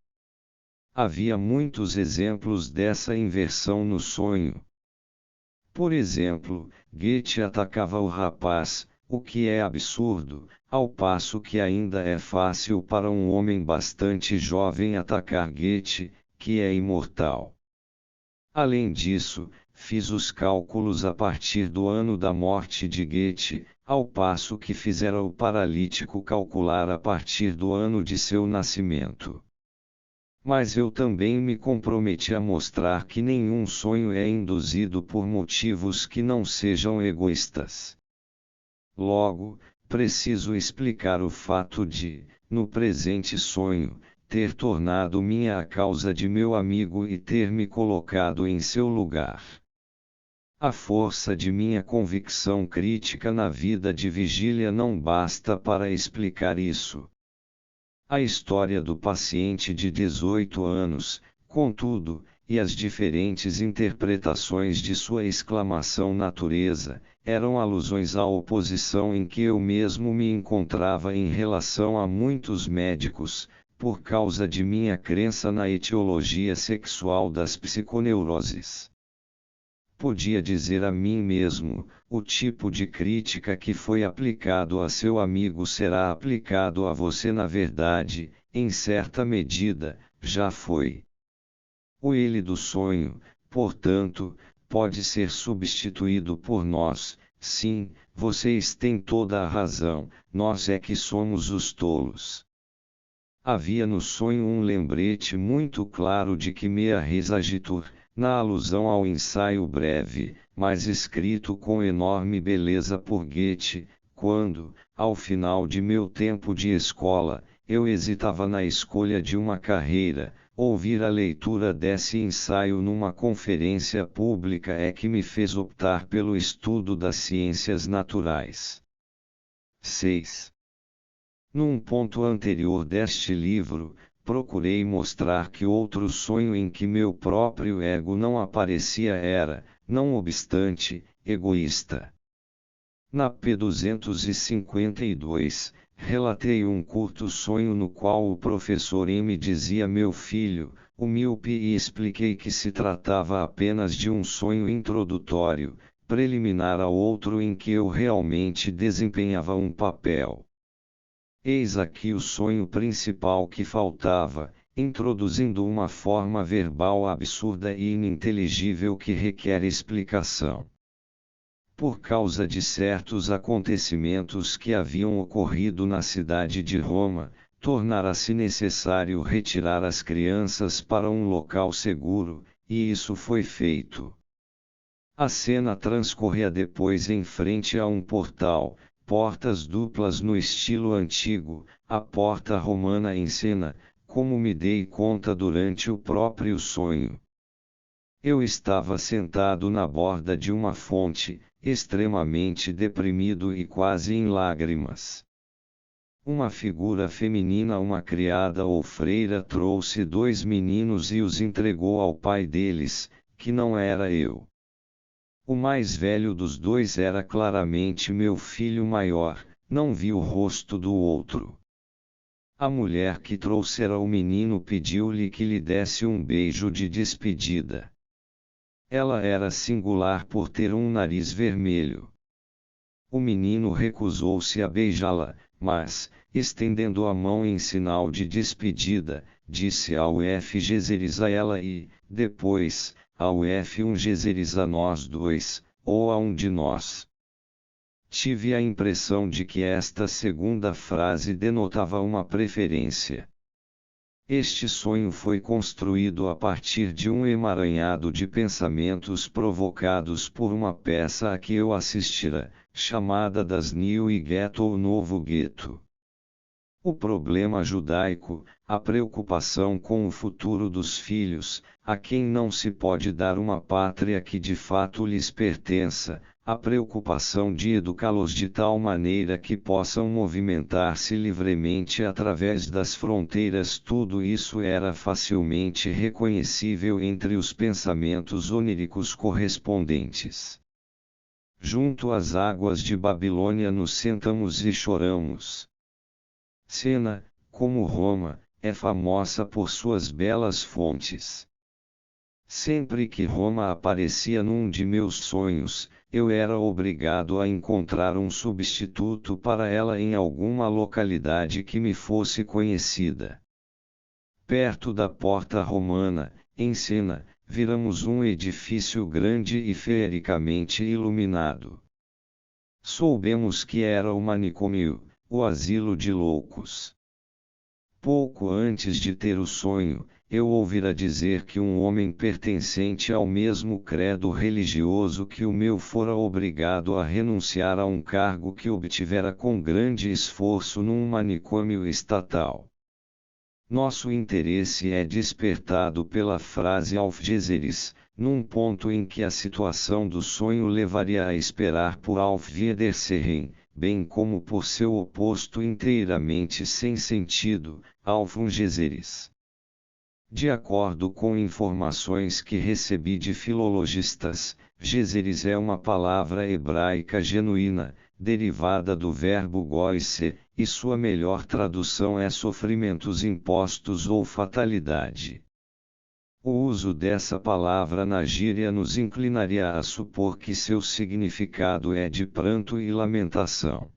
Havia muitos exemplos dessa inversão no sonho. Por exemplo, Goethe atacava o rapaz, o que é absurdo, ao passo que ainda é fácil para um homem bastante jovem atacar Goethe, que é imortal. Além disso, fiz os cálculos a partir do ano da morte de Goethe, ao passo que fizera o paralítico calcular a partir do ano de seu nascimento. Mas eu também me comprometi a mostrar que nenhum sonho é induzido por motivos que não sejam egoístas. Logo, preciso explicar o fato de, no presente sonho, ter tornado minha a causa de meu amigo e ter me colocado em seu lugar. A força de minha convicção crítica na vida de vigília não basta para explicar isso. A história do paciente de 18 anos, contudo, e as diferentes interpretações de sua exclamação natureza, eram alusões à oposição em que eu mesmo me encontrava em relação a muitos médicos, por causa de minha crença na etiologia sexual das psiconeuroses. Podia dizer a mim mesmo: o tipo de crítica que foi aplicado a seu amigo será aplicado a você. Na verdade, em certa medida, já foi. O ele do sonho, portanto, pode ser substituído por nós. Sim, vocês têm toda a razão, nós é que somos os tolos. Havia no sonho um lembrete muito claro de que mea res agitur, na alusão ao ensaio breve, mas escrito com enorme beleza por Goethe, quando, ao final de meu tempo de escola, eu hesitava na escolha de uma carreira. Ouvir a leitura desse ensaio numa conferência pública é que me fez optar pelo estudo das ciências naturais. 6. Num ponto anterior deste livro, procurei mostrar que outro sonho em que meu próprio ego não aparecia era, não obstante, egoísta. Na p. 252, relatei um curto sonho no qual o professor M dizia meu filho, o míope, e expliquei que se tratava apenas de um sonho introdutório, preliminar a outro em que eu realmente desempenhava um papel. Eis aqui o sonho principal que faltava, introduzindo uma forma verbal absurda e ininteligível que requer explicação. Por causa de certos acontecimentos que haviam ocorrido na cidade de Roma, tornara-se necessário retirar as crianças para um local seguro, e isso foi feito. A cena transcorria depois em frente a um portal, portas duplas no estilo antigo, a porta romana em cena, como me dei conta durante o próprio sonho. Eu estava sentado na borda de uma fonte, extremamente deprimido e quase em lágrimas. Uma figura feminina, uma criada ou freira, trouxe 2 meninos e os entregou ao pai deles, que não era eu. O mais velho dos 2 era claramente meu filho maior, não vi o rosto do outro. A mulher que trouxera o menino pediu-lhe que lhe desse um beijo de despedida. Ela era singular por ter um nariz vermelho. O menino recusou-se a beijá-la, mas, estendendo a mão em sinal de despedida, disse ao F. Gezeres a ela e, depois, ao F. Gezeres a nós 2, ou a um de nós. Tive a impressão de que esta segunda frase denotava uma preferência. Este sonho foi construído a partir de um emaranhado de pensamentos provocados por uma peça a que eu assistira, chamada Das Neue Ghetto ou Novo Gueto. O problema judaico, a preocupação com o futuro dos filhos, a quem não se pode dar uma pátria que de fato lhes pertença, a preocupação de educá-los de tal maneira que possam movimentar-se livremente através das fronteiras, tudo isso era facilmente reconhecível entre os pensamentos oníricos correspondentes. Junto às águas de Babilônia nos sentamos e choramos. Cena, como Roma, é famosa por suas belas fontes. Sempre que Roma aparecia num de meus sonhos, eu era obrigado a encontrar um substituto para ela em alguma localidade que me fosse conhecida. Perto da Porta Romana, em Cena, viramos um edifício grande e feericamente iluminado. Soubemos que era o manicômio, o asilo de loucos. Pouco antes de ter o sonho, eu ouvira dizer que um homem pertencente ao mesmo credo religioso que o meu fora obrigado a renunciar a um cargo que obtivera com grande esforço num manicômio estatal. Nosso interesse é despertado pela frase Aufgeseris, num ponto em que a situação do sonho levaria a esperar por Auf Wiedersehen, bem como por seu oposto inteiramente sem sentido, Aufgeseris. De acordo com informações que recebi de filologistas, Geseris é uma palavra hebraica genuína, derivada do verbo goise, e sua melhor tradução é sofrimentos impostos ou fatalidade. O uso dessa palavra na gíria nos inclinaria a supor que seu significado é de pranto e lamentação.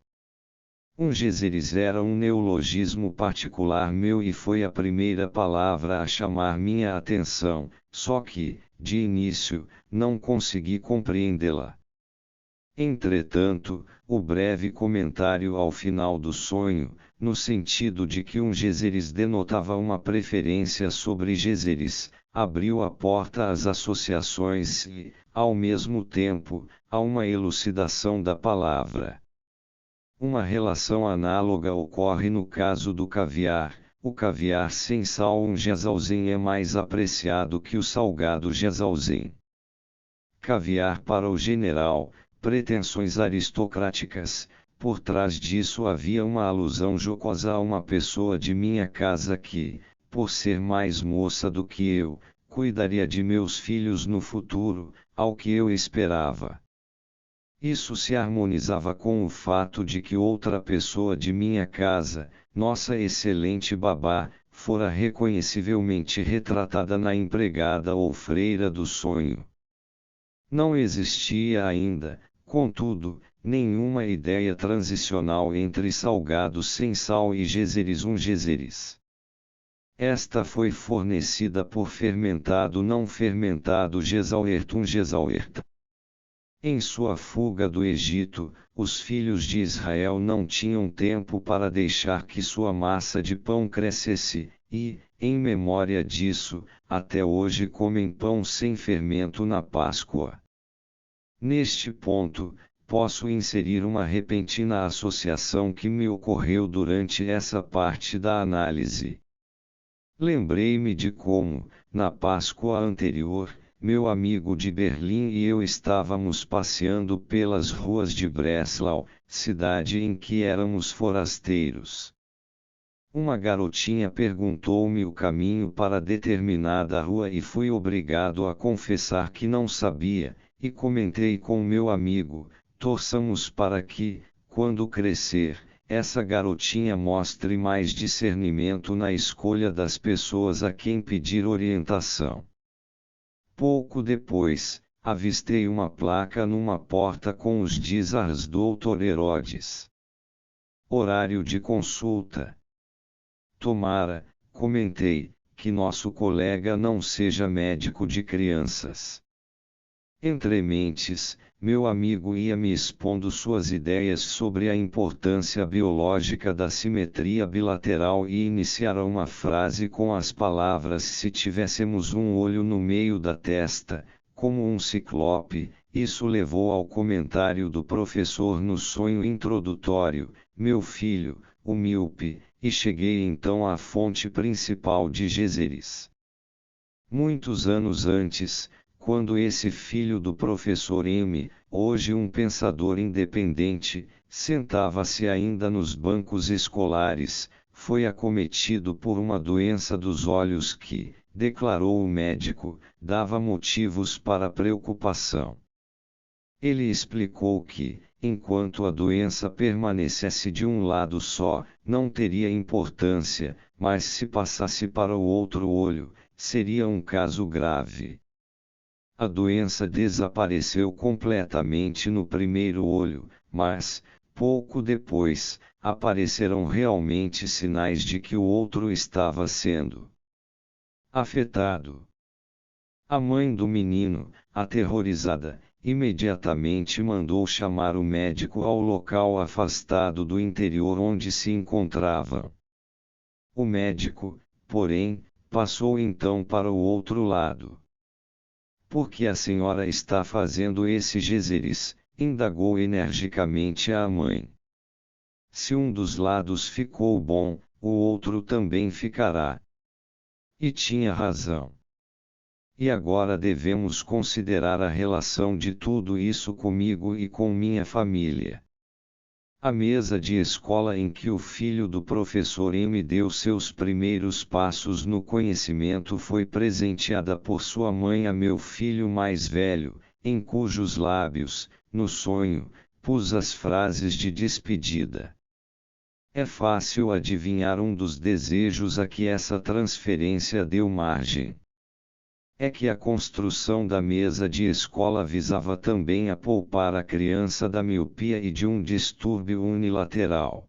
Geseris era um neologismo particular meu e foi a primeira palavra a chamar minha atenção, só que, de início, não consegui compreendê-la. Entretanto, o breve comentário ao final do sonho, no sentido de que Geseris denotava uma preferência sobre Geseris, abriu a porta às associações e, ao mesmo tempo, a uma elucidação da palavra. Uma relação análoga ocorre no caso do caviar. O caviar sem sal Gesalzen é mais apreciado que o salgado Gesalzen. Caviar para o general, pretensões aristocráticas. Por trás disso havia uma alusão jocosa a uma pessoa de minha casa que, por ser mais moça do que eu, cuidaria de meus filhos no futuro, ao que eu esperava. Isso se harmonizava com o fato de que outra pessoa de minha casa, nossa excelente babá, fora reconhecivelmente retratada na empregada ou freira do sonho. Não existia ainda, contudo, nenhuma ideia transicional entre salgado sem sal e Geseris. Esta foi fornecida por fermentado não fermentado Gesauert. Em sua fuga do Egito, os filhos de Israel não tinham tempo para deixar que sua massa de pão crescesse, e, em memória disso, até hoje comem pão sem fermento na Páscoa. Neste ponto, posso inserir uma repentina associação que me ocorreu durante essa parte da análise. Lembrei-me de como, na Páscoa anterior, meu amigo de Berlim e eu estávamos passeando pelas ruas de Breslau, cidade em que éramos forasteiros. Uma garotinha perguntou-me o caminho para determinada rua e fui obrigado a confessar que não sabia, e comentei com meu amigo: torçamos para que, quando crescer, essa garotinha mostre mais discernimento na escolha das pessoas a quem pedir orientação. Pouco depois, avistei uma placa numa porta com os dizeres do Dr. Herodes. Horário de consulta. Tomara, comentei, que nosso colega não seja médico de crianças. Entre mentes, meu amigo ia me expondo suas ideias sobre a importância biológica da simetria bilateral e iniciara uma frase com as palavras: se tivéssemos um olho no meio da testa, como um ciclope. Isso levou ao comentário do professor no sonho introdutório: meu filho, o míope, e cheguei então à fonte principal de Gézeres. Muitos anos antes, quando esse filho do professor M, hoje um pensador independente, sentava-se ainda nos bancos escolares, foi acometido por uma doença dos olhos que, declarou o médico, dava motivos para preocupação. Ele explicou que, enquanto a doença permanecesse de um lado só, não teria importância, mas se passasse para o outro olho, seria um caso grave. A doença desapareceu completamente no primeiro olho, mas, pouco depois, apareceram realmente sinais de que o outro estava sendo afetado. A mãe do menino, aterrorizada, imediatamente mandou chamar o médico ao local afastado do interior onde se encontrava. O médico, porém, passou então para o outro lado. Por que a senhora está fazendo esse Gézeres? Indagou energicamente a mãe. Se um dos lados ficou bom, o outro também ficará. E tinha razão. E agora devemos considerar a relação de tudo isso comigo e com minha família. A mesa de escola em que o filho do professor M deu seus primeiros passos no conhecimento foi presenteada por sua mãe a meu filho mais velho, em cujos lábios, no sonho, pus as frases de despedida. É fácil adivinhar um dos desejos a que essa transferência deu margem. É que a construção da mesa de escola visava também a poupar a criança da miopia e de um distúrbio unilateral.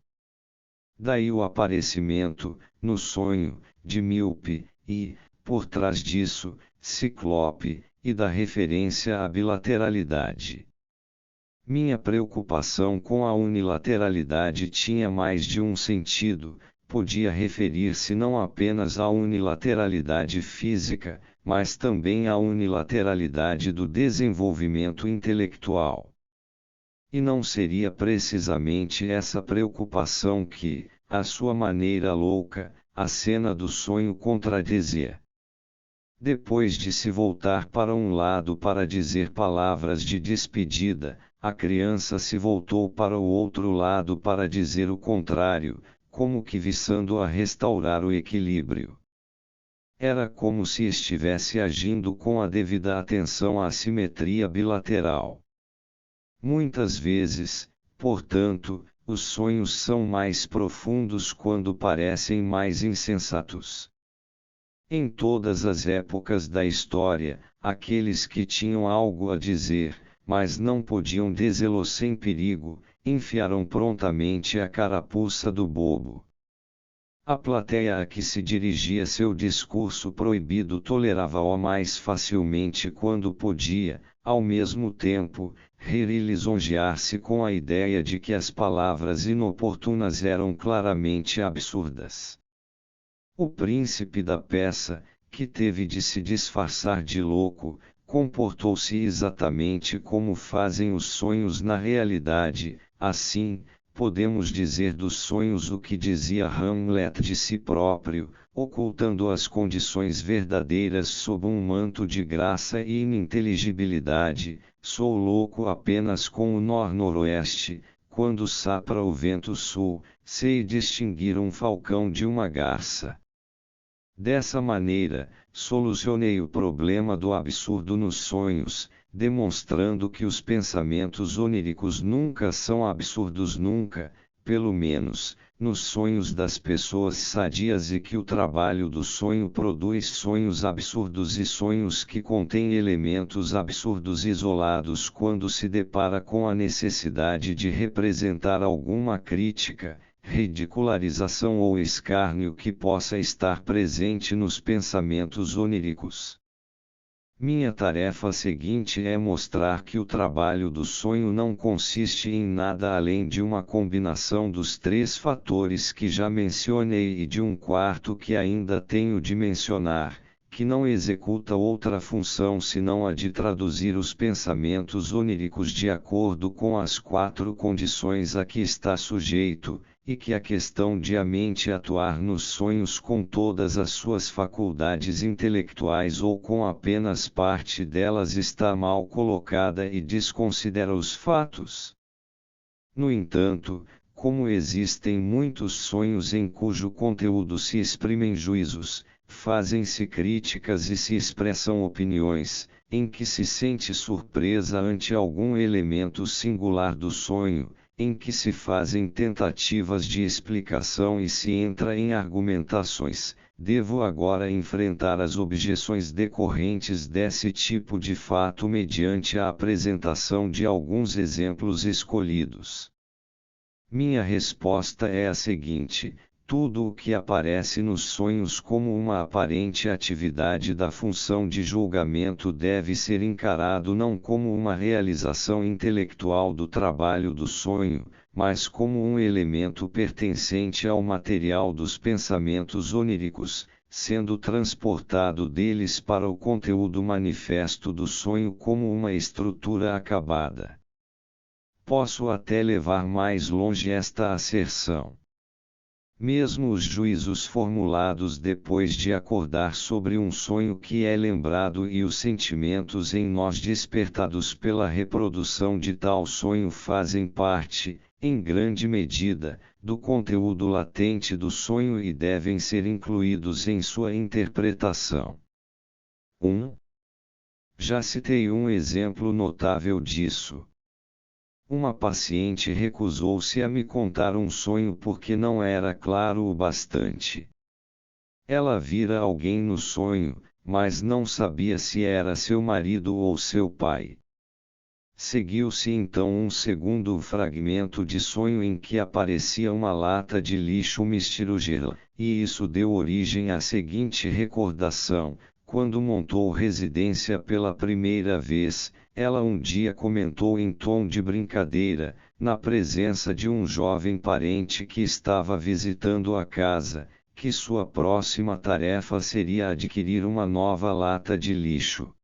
Daí o aparecimento, no sonho, de míope, e, por trás disso, ciclope, e da referência à bilateralidade. Minha preocupação com a unilateralidade tinha mais de um sentido, podia referir-se não apenas à unilateralidade física, mas também à unilateralidade do desenvolvimento intelectual. E não seria precisamente essa preocupação que, à sua maneira louca, a cena do sonho contradizia. Depois de se voltar para um lado para dizer palavras de despedida, a criança se voltou para o outro lado para dizer o contrário, como que visando a restaurar o equilíbrio. Era como se estivesse agindo com a devida atenção à simetria bilateral. Muitas vezes, portanto, os sonhos são mais profundos quando parecem mais insensatos. Em todas as épocas da história, aqueles que tinham algo a dizer, mas não podiam dizê-lo sem perigo, enfiaram prontamente a carapuça do bobo. A plateia a que se dirigia seu discurso proibido tolerava-o mais facilmente quando podia, ao mesmo tempo, rir e lisonjear-se com a ideia de que as palavras inoportunas eram claramente absurdas. O príncipe da peça, que teve de se disfarçar de louco, comportou-se exatamente como fazem os sonhos na realidade. Assim, podemos dizer dos sonhos o que dizia Hamlet de si próprio, ocultando as condições verdadeiras sob um manto de graça e ininteligibilidade: sou louco apenas com o noroeste, quando sopra o vento sul, sei distinguir um falcão de uma garça. Dessa maneira, solucionei o problema do absurdo nos sonhos, demonstrando que os pensamentos oníricos nunca são absurdos nunca, pelo menos, nos sonhos das pessoas sadias, e que o trabalho do sonho produz sonhos absurdos e sonhos que contêm elementos absurdos isolados quando se depara com a necessidade de representar alguma crítica, ridicularização ou escárnio que possa estar presente nos pensamentos oníricos. Minha tarefa seguinte é mostrar que o trabalho do sonho não consiste em nada além de uma combinação dos três fatores que já mencionei e de um quarto que ainda tenho de mencionar, que não executa outra função senão a de traduzir os pensamentos oníricos de acordo com as quatro condições a que está sujeito, e que a questão de a mente atuar nos sonhos com todas as suas faculdades intelectuais ou com apenas parte delas está mal colocada e desconsidera os fatos. No entanto, como existem muitos sonhos em cujo conteúdo se exprimem juízos, fazem-se críticas e se expressam opiniões, em que se sente surpresa ante algum elemento singular do sonho, em que se fazem tentativas de explicação e se entra em argumentações, devo agora enfrentar as objeções decorrentes desse tipo de fato mediante a apresentação de alguns exemplos escolhidos. Minha resposta é a seguinte: tudo o que aparece nos sonhos como uma aparente atividade da função de julgamento deve ser encarado não como uma realização intelectual do trabalho do sonho, mas como um elemento pertencente ao material dos pensamentos oníricos, sendo transportado deles para o conteúdo manifesto do sonho como uma estrutura acabada. Posso até levar mais longe esta asserção. Mesmo os juízos formulados depois de acordar sobre um sonho que é lembrado e os sentimentos em nós despertados pela reprodução de tal sonho fazem parte, em grande medida, do conteúdo latente do sonho e devem ser incluídos em sua interpretação. 1. Já citei um exemplo notável disso. Uma paciente recusou-se a me contar um sonho porque não era claro o bastante. Ela vira alguém no sonho, mas não sabia se era seu marido ou seu pai. Seguiu-se então um segundo fragmento de sonho em que aparecia uma lata de lixo misturada, e isso deu origem à seguinte recordação: quando montou residência pela primeira vez, ela um dia comentou em tom de brincadeira, na presença de um jovem parente que estava visitando a casa, que sua próxima tarefa seria adquirir uma nova lata de lixo.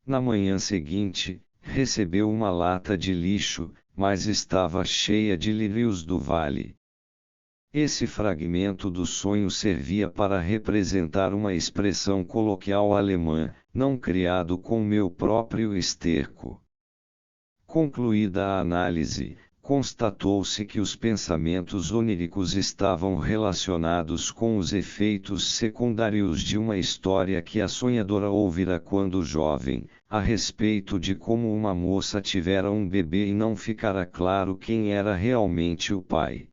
Na manhã seguinte, recebeu uma lata de lixo, mas estava cheia de lírios do vale. Esse fragmento do sonho servia para representar uma expressão coloquial alemã, não criado com meu próprio esterco. Concluída a análise, constatou-se que os pensamentos oníricos estavam relacionados com os efeitos secundários de uma história que a sonhadora ouvira quando jovem, a respeito de como uma moça tivera um bebê e não ficara claro quem era realmente o pai.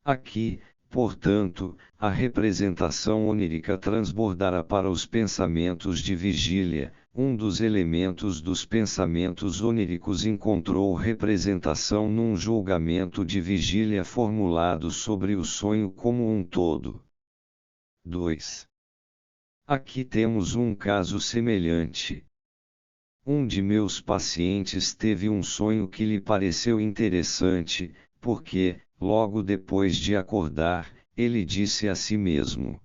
Aqui, portanto, a representação onírica transbordara para os pensamentos de vigília. Um dos elementos dos pensamentos oníricos encontrou representação num julgamento de vigília formulado sobre o sonho como um todo. 2. Aqui temos um caso semelhante. Um de meus pacientes teve um sonho que lhe pareceu interessante, porque, logo depois de acordar, ele disse a si mesmo: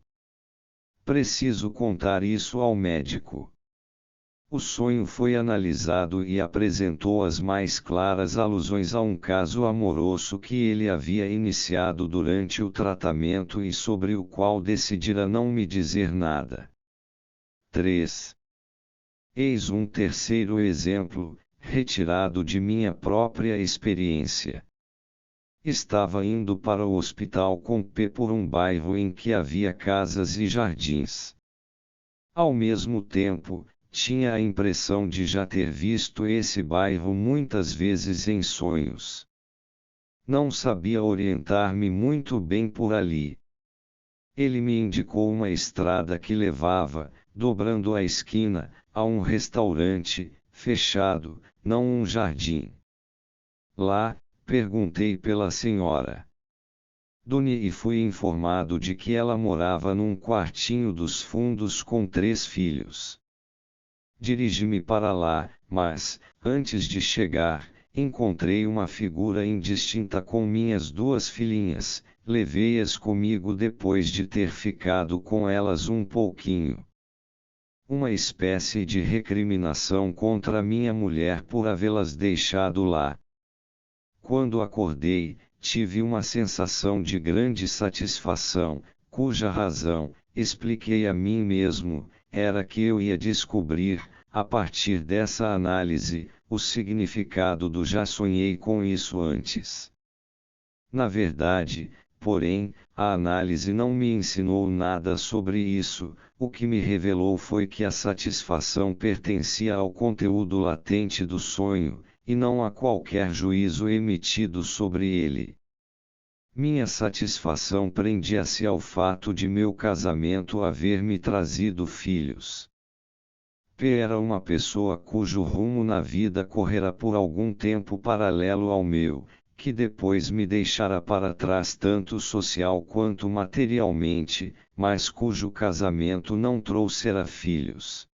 preciso contar isso ao médico. O sonho foi analisado e apresentou as mais claras alusões a um caso amoroso que ele havia iniciado durante o tratamento e sobre o qual decidira não me dizer nada. 3. Eis um terceiro exemplo, retirado de minha própria experiência. Estava indo para o hospital com P por um bairro em que havia casas e jardins. Ao mesmo tempo, tinha a impressão de já ter visto esse bairro muitas vezes em sonhos. Não sabia orientar-me muito bem por ali. Ele me indicou uma estrada que levava, dobrando a esquina, a um restaurante, fechado, não um jardim. Lá, perguntei pela senhora Doni e fui informado de que ela morava num quartinho dos fundos com 3 filhos. Dirigi-me para lá, mas, antes de chegar, encontrei uma figura indistinta com minhas 2 filhinhas, levei-as comigo depois de ter ficado com elas um pouquinho. Uma espécie de recriminação contra minha mulher por havê-las deixado lá. Quando acordei, tive uma sensação de grande satisfação, cuja razão, expliquei a mim mesmo, era que eu ia descobrir, a partir dessa análise, o significado do já sonhei com isso antes. Na verdade, porém, a análise não me ensinou nada sobre isso, o que me revelou foi que a satisfação pertencia ao conteúdo latente do sonho, e não a qualquer juízo emitido sobre ele. Minha satisfação prendia-se ao fato de meu casamento haver me trazido filhos. P era uma pessoa cujo rumo na vida correra por algum tempo paralelo ao meu, que depois me deixara para trás tanto social quanto materialmente, mas cujo casamento não trouxera filhos.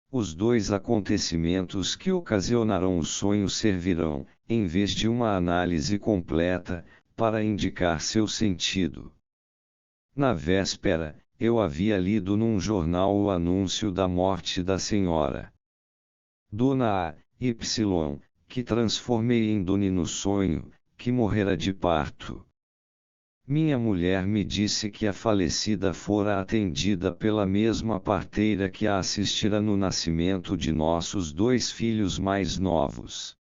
Os dois acontecimentos que ocasionaram o sonho servirão, em vez de uma análise completa, para indicar seu sentido. Na véspera, eu havia lido num jornal o anúncio da morte da senhora Dona A. Y., que transformei em Doni no sonho, que morrera de parto. Minha mulher me disse que a falecida fora atendida pela mesma parteira que a assistira no nascimento de nossos 2 filhos mais novos.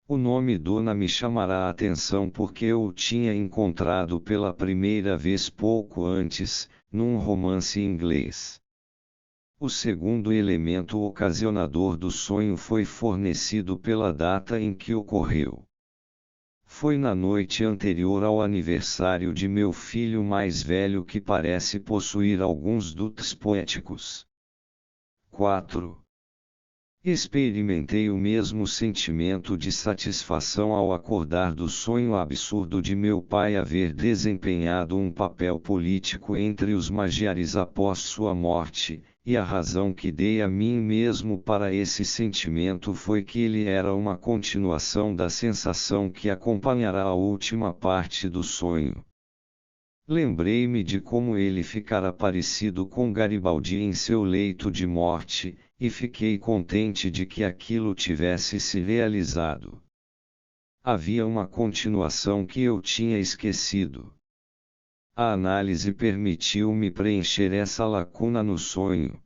O nome Dona me chamará a atenção porque eu o tinha encontrado pela primeira vez pouco antes, num romance inglês. O segundo elemento ocasionador do sonho foi fornecido pela data em que ocorreu. Foi na noite anterior ao aniversário de meu filho mais velho que parece possuir alguns dotes poéticos. 4. Experimentei o mesmo sentimento de satisfação ao acordar do sonho absurdo de meu pai haver desempenhado um papel político entre os magiares após sua morte, e a razão que dei a mim mesmo para esse sentimento foi que ele era uma continuação da sensação que acompanhará a última parte do sonho. Lembrei-me de como ele ficara parecido com Garibaldi em seu leito de morte, e fiquei contente de que aquilo tivesse se realizado. Havia uma continuação que eu tinha esquecido. A análise permitiu-me preencher essa lacuna no sonho.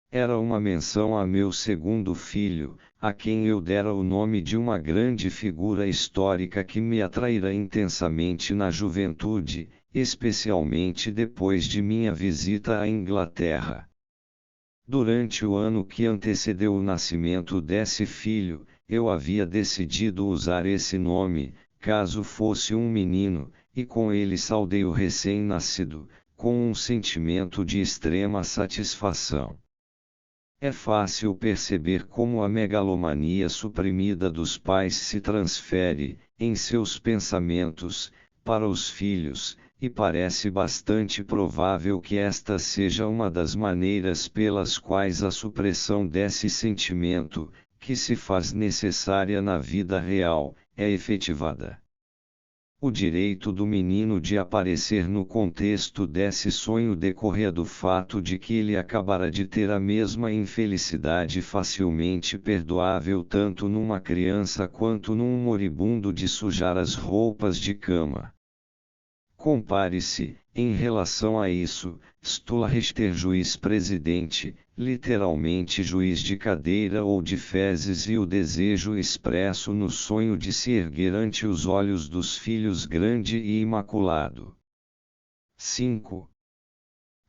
Era uma menção a meu segundo filho, a quem eu dera o nome de uma grande figura histórica que me atraíra intensamente na juventude, especialmente depois de minha visita à Inglaterra. Durante o ano que antecedeu o nascimento desse filho, eu havia decidido usar esse nome, caso fosse um menino, e com ele saudei o recém-nascido, com um sentimento de extrema satisfação. É fácil perceber como a megalomania suprimida dos pais se transfere, em seus pensamentos, para os filhos, e parece bastante provável que esta seja uma das maneiras pelas quais a supressão desse sentimento, que se faz necessária na vida real, é efetivada. O direito do menino de aparecer no contexto desse sonho decorria do fato de que ele acabara de ter a mesma infelicidade facilmente perdoável tanto numa criança quanto num moribundo de sujar as roupas de cama. Compare-se, em relação a isso, Stolrichter juiz-presidente, literalmente juiz de cadeira ou de fezes e o desejo expresso no sonho de se erguer ante os olhos dos filhos grande e imaculado. 5.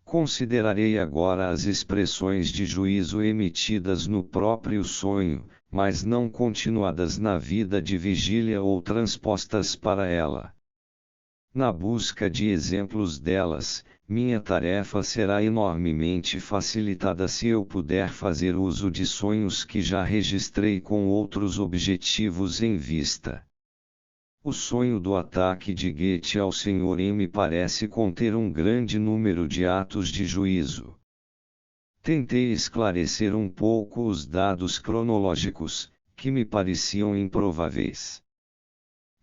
Considerarei agora as expressões de juízo emitidas no próprio sonho, mas não continuadas na vida de vigília ou transpostas para ela. Na busca de exemplos delas, minha tarefa será enormemente facilitada se eu puder fazer uso de sonhos que já registrei com outros objetivos em vista. O sonho do ataque de Goethe ao Sr. M parece conter um grande número de atos de juízo. Tentei esclarecer um pouco os dados cronológicos, que me pareciam improváveis.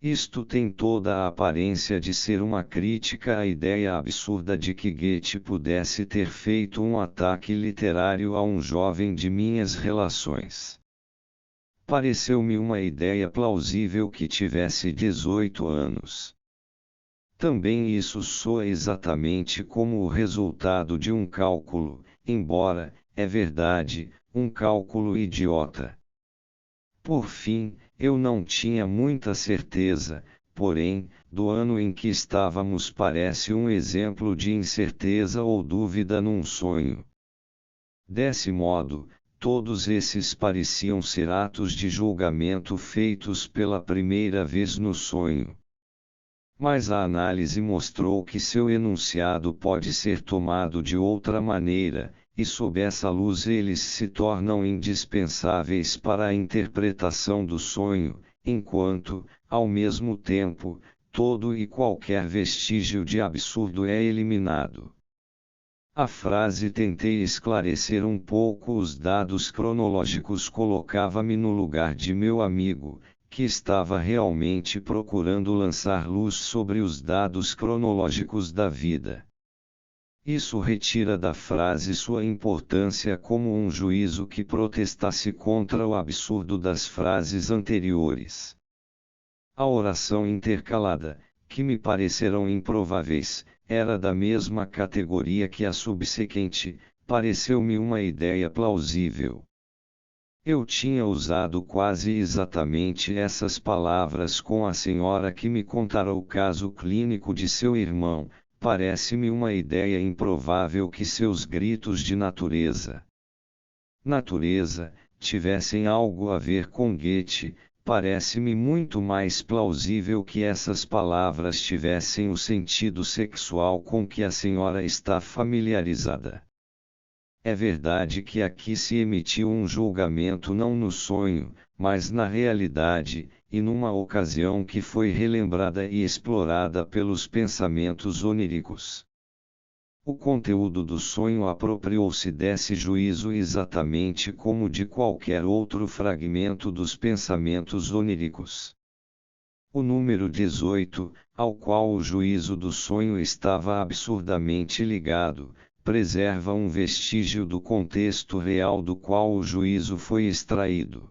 Isto tem toda a aparência de ser uma crítica à ideia absurda de que Goethe pudesse ter feito um ataque literário a um jovem de minhas relações. pareceu-me uma ideia plausível que tivesse 18 anos. Também isso soa exatamente como o resultado de um cálculo, embora, é verdade, um cálculo idiota. Por fim, eu não tinha muita certeza, porém, do ano em que estávamos parece um exemplo de incerteza ou dúvida num sonho. Desse modo, todos esses pareciam ser atos de julgamento feitos pela primeira vez no sonho. Mas a análise mostrou que seu enunciado pode ser tomado de outra maneira, e sob essa luz eles se tornam indispensáveis para a interpretação do sonho, enquanto, ao mesmo tempo, todo e qualquer vestígio de absurdo é eliminado. A frase "tentei esclarecer um pouco os dados cronológicos" colocava-me no lugar de meu amigo, que estava realmente procurando lançar luz sobre os dados cronológicos da vida. Isso retira da frase sua importância como um juízo que protestasse contra o absurdo das frases anteriores. A oração intercalada, que me pareceram improváveis, era da mesma categoria que a subsequente, pareceu-me uma ideia plausível. Eu tinha usado quase exatamente essas palavras com a senhora que me contara o caso clínico de seu irmão. Parece-me uma ideia improvável que seus gritos de natureza tivessem algo a ver com Goethe. Parece-me muito mais plausível que essas palavras tivessem o sentido sexual com que a senhora está familiarizada. É verdade que aqui se emitiu um julgamento não no sonho, mas na realidade, e numa ocasião que foi relembrada e explorada pelos pensamentos oníricos. O conteúdo do sonho apropriou-se desse juízo exatamente como de qualquer outro fragmento dos pensamentos oníricos. O número 18, ao qual o juízo do sonho estava absurdamente ligado, preserva um vestígio do contexto real do qual o juízo foi extraído.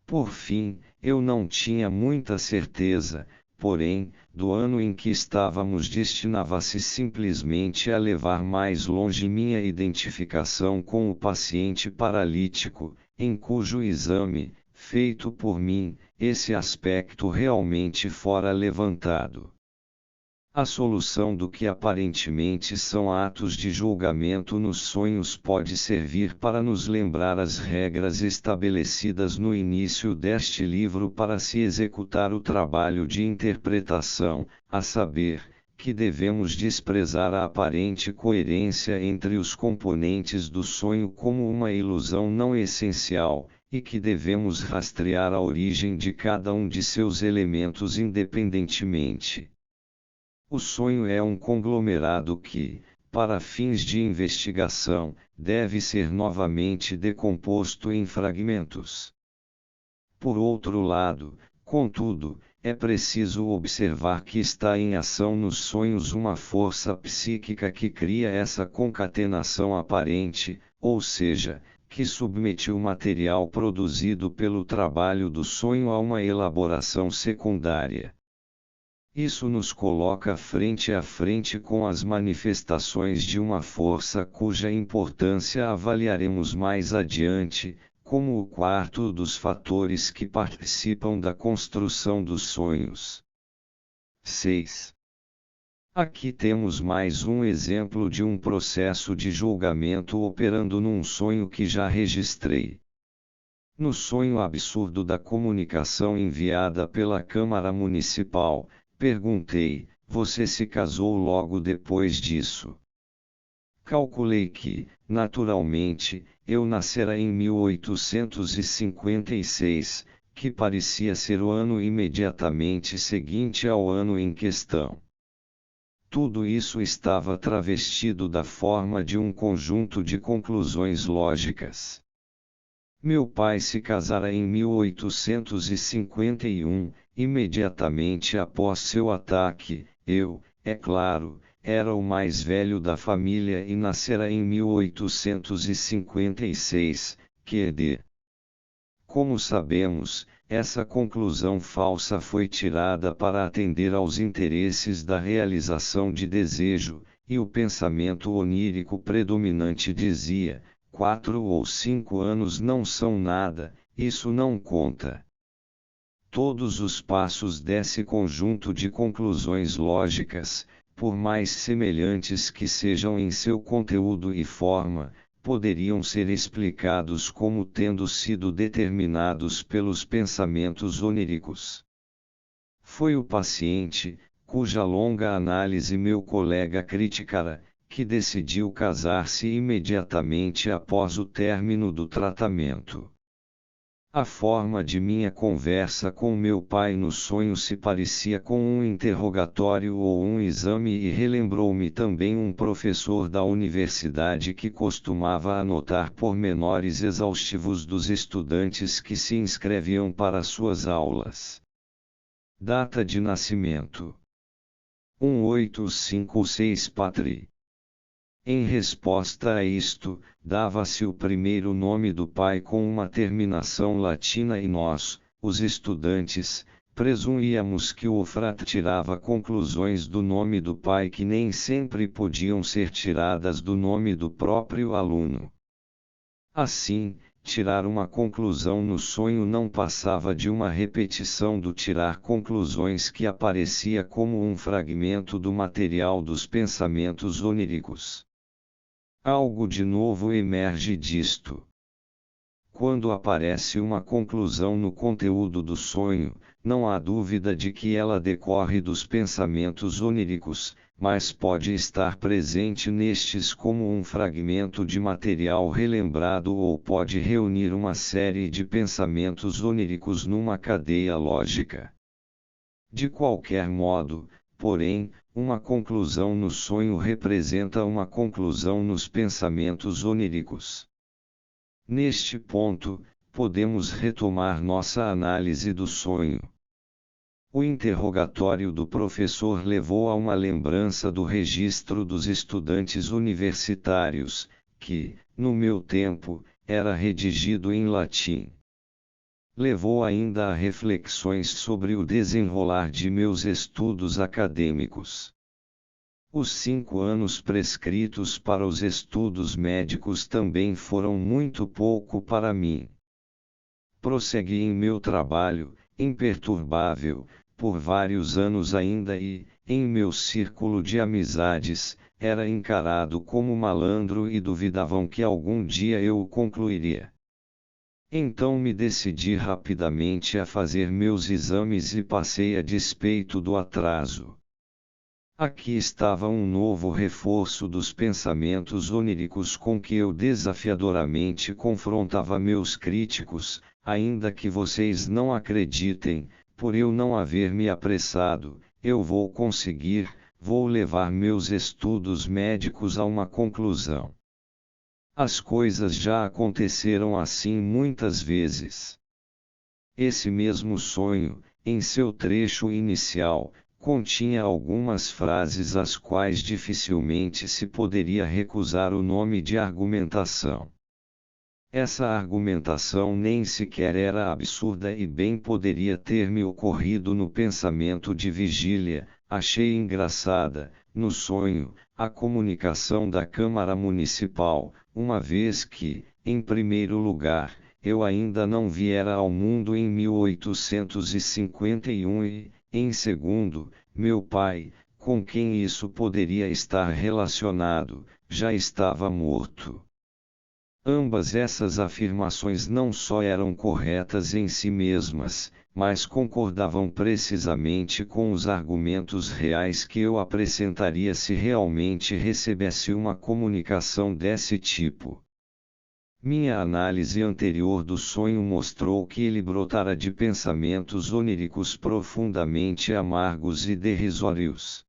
Por fim, eu não tinha muita certeza, porém, do ano em que estávamos destinava-se simplesmente a levar mais longe minha identificação com o paciente paralítico, em cujo exame, feito por mim, esse aspecto realmente fora levantado. A solução do que aparentemente são atos de julgamento nos sonhos pode servir para nos lembrar as regras estabelecidas no início deste livro para se executar o trabalho de interpretação, a saber, que devemos desprezar a aparente coerência entre os componentes do sonho como uma ilusão não essencial, e que devemos rastrear a origem de cada um de seus elementos independentemente. O sonho é um conglomerado que, para fins de investigação, deve ser novamente decomposto em fragmentos. Por outro lado, contudo, é preciso observar que está em ação nos sonhos uma força psíquica que cria essa concatenação aparente, ou seja, que submete o material produzido pelo trabalho do sonho a uma elaboração secundária. Isso nos coloca frente a frente com as manifestações de uma força cuja importância avaliaremos mais adiante, como o quarto dos fatores que participam da construção dos sonhos. 6. Aqui temos mais um exemplo de um processo de julgamento operando num sonho que já registrei. No sonho absurdo da comunicação enviada pela Câmara Municipal, perguntei: você se casou logo depois disso? Calculei que, naturalmente, eu nascera em 1856, que parecia ser o ano imediatamente seguinte ao ano em questão. Tudo isso estava travestido da forma de um conjunto de conclusões lógicas. Meu pai se casara em 1851, imediatamente após seu ataque. Eu, é claro, era o mais velho da família e nascera em 1856, QD. Como sabemos, essa conclusão falsa foi tirada para atender aos interesses da realização de desejo, e o pensamento onírico predominante dizia: 4 ou 5 anos não são nada, isso não conta. Todos os passos desse conjunto de conclusões lógicas, por mais semelhantes que sejam em seu conteúdo e forma, poderiam ser explicados como tendo sido determinados pelos pensamentos oníricos. Foi o paciente, cuja longa análise meu colega criticara, que decidiu casar-se imediatamente após o término do tratamento. A forma de minha conversa com meu pai no sonho se parecia com um interrogatório ou um exame e relembrou-me também um professor da universidade que costumava anotar pormenores exaustivos dos estudantes que se inscreviam para suas aulas. Data de nascimento: 1856 Patri. Em resposta a isto, dava-se o primeiro nome do pai com uma terminação latina e nós, os estudantes, presumíamos que o frate tirava conclusões do nome do pai que nem sempre podiam ser tiradas do nome do próprio aluno. Assim, tirar uma conclusão no sonho não passava de uma repetição do tirar conclusões que aparecia como um fragmento do material dos pensamentos oníricos. Algo de novo emerge disto. Quando aparece uma conclusão no conteúdo do sonho, não há dúvida de que ela decorre dos pensamentos oníricos, mas pode estar presente nestes como um fragmento de material relembrado ou pode reunir uma série de pensamentos oníricos numa cadeia lógica. De qualquer modo, porém, uma conclusão no sonho representa uma conclusão nos pensamentos oníricos. Neste ponto, podemos retomar nossa análise do sonho. O interrogatório do professor levou a uma lembrança do registro dos estudantes universitários, que, no meu tempo, era redigido em latim. Levou ainda a reflexões sobre o desenrolar de meus estudos acadêmicos. Os 5 anos prescritos para os estudos médicos também foram muito pouco para mim. Prossegui em meu trabalho, imperturbável, por vários anos ainda e, em meu círculo de amizades, era encarado como malandro e duvidavam que algum dia eu o concluiria. Então me decidi rapidamente a fazer meus exames e passei a despeito do atraso. Aqui estava um novo reforço dos pensamentos oníricos com que eu desafiadoramente confrontava meus críticos, ainda que vocês não acreditem, por eu não haver me apressado, eu vou conseguir, vou levar meus estudos médicos a uma conclusão. As coisas já aconteceram assim muitas vezes. Esse mesmo sonho, em seu trecho inicial, continha algumas frases às quais dificilmente se poderia recusar o nome de argumentação. Essa argumentação nem sequer era absurda e bem poderia ter me ocorrido no pensamento de vigília. Achei engraçada, no sonho, a comunicação da Câmara Municipal, uma vez que, em primeiro lugar, eu ainda não viera ao mundo em 1851 e, em segundo, meu pai, com quem isso poderia estar relacionado, já estava morto. Ambas essas afirmações não só eram corretas em si mesmas, mas concordavam precisamente com os argumentos reais que eu apresentaria se realmente recebesse uma comunicação desse tipo. Minha análise anterior do sonho mostrou que ele brotara de pensamentos oníricos profundamente amargos e derrisórios.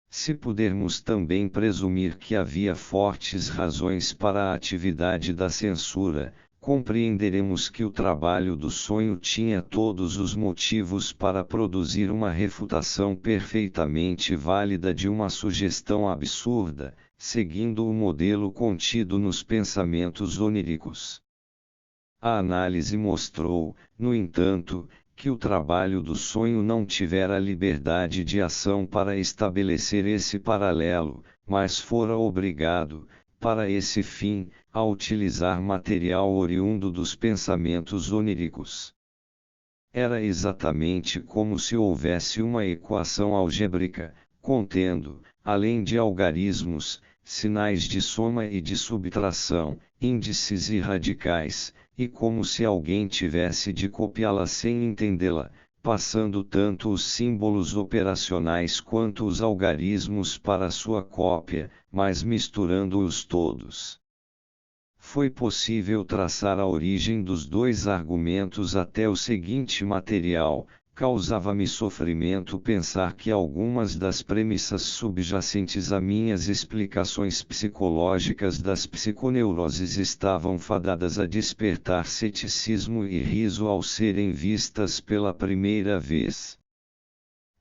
Se pudermos também presumir que havia fortes razões para a atividade da censura, compreenderemos que o trabalho do sonho tinha todos os motivos para produzir uma refutação perfeitamente válida de uma sugestão absurda, seguindo o modelo contido nos pensamentos oníricos. A análise mostrou, no entanto, que o trabalho do sonho não tivera liberdade de ação para estabelecer esse paralelo, mas fora obrigado, para esse fim, a utilizar material oriundo dos pensamentos oníricos. Era exatamente como se houvesse uma equação algébrica, contendo, além de algarismos, sinais de soma e de subtração, índices e radicais, e como se alguém tivesse de copiá-la sem entendê-la, passando tanto os símbolos operacionais quanto os algarismos para sua cópia, mas misturando-os todos. Foi possível traçar a origem dos dois argumentos até o seguinte material: causava-me sofrimento pensar que algumas das premissas subjacentes a minhas explicações psicológicas das psiconeuroses estavam fadadas a despertar ceticismo e riso ao serem vistas pela primeira vez.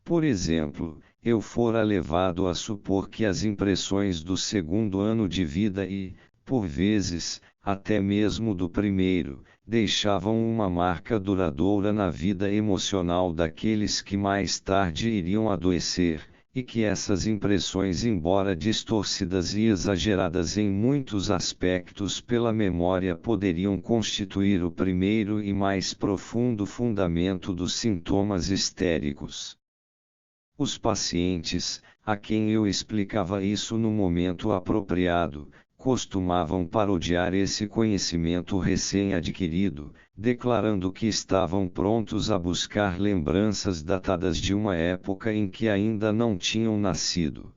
Por exemplo, eu fora levado a supor que as impressões do segundo ano de vida e, por vezes, até mesmo do primeiro, deixavam uma marca duradoura na vida emocional daqueles que mais tarde iriam adoecer, e que essas impressões, embora distorcidas e exageradas em muitos aspectos pela memória, poderiam constituir o primeiro e mais profundo fundamento dos sintomas histéricos. Os pacientes, a quem eu explicava isso no momento apropriado, costumavam parodiar esse conhecimento recém-adquirido, declarando que estavam prontos a buscar lembranças datadas de uma época em que ainda não tinham nascido.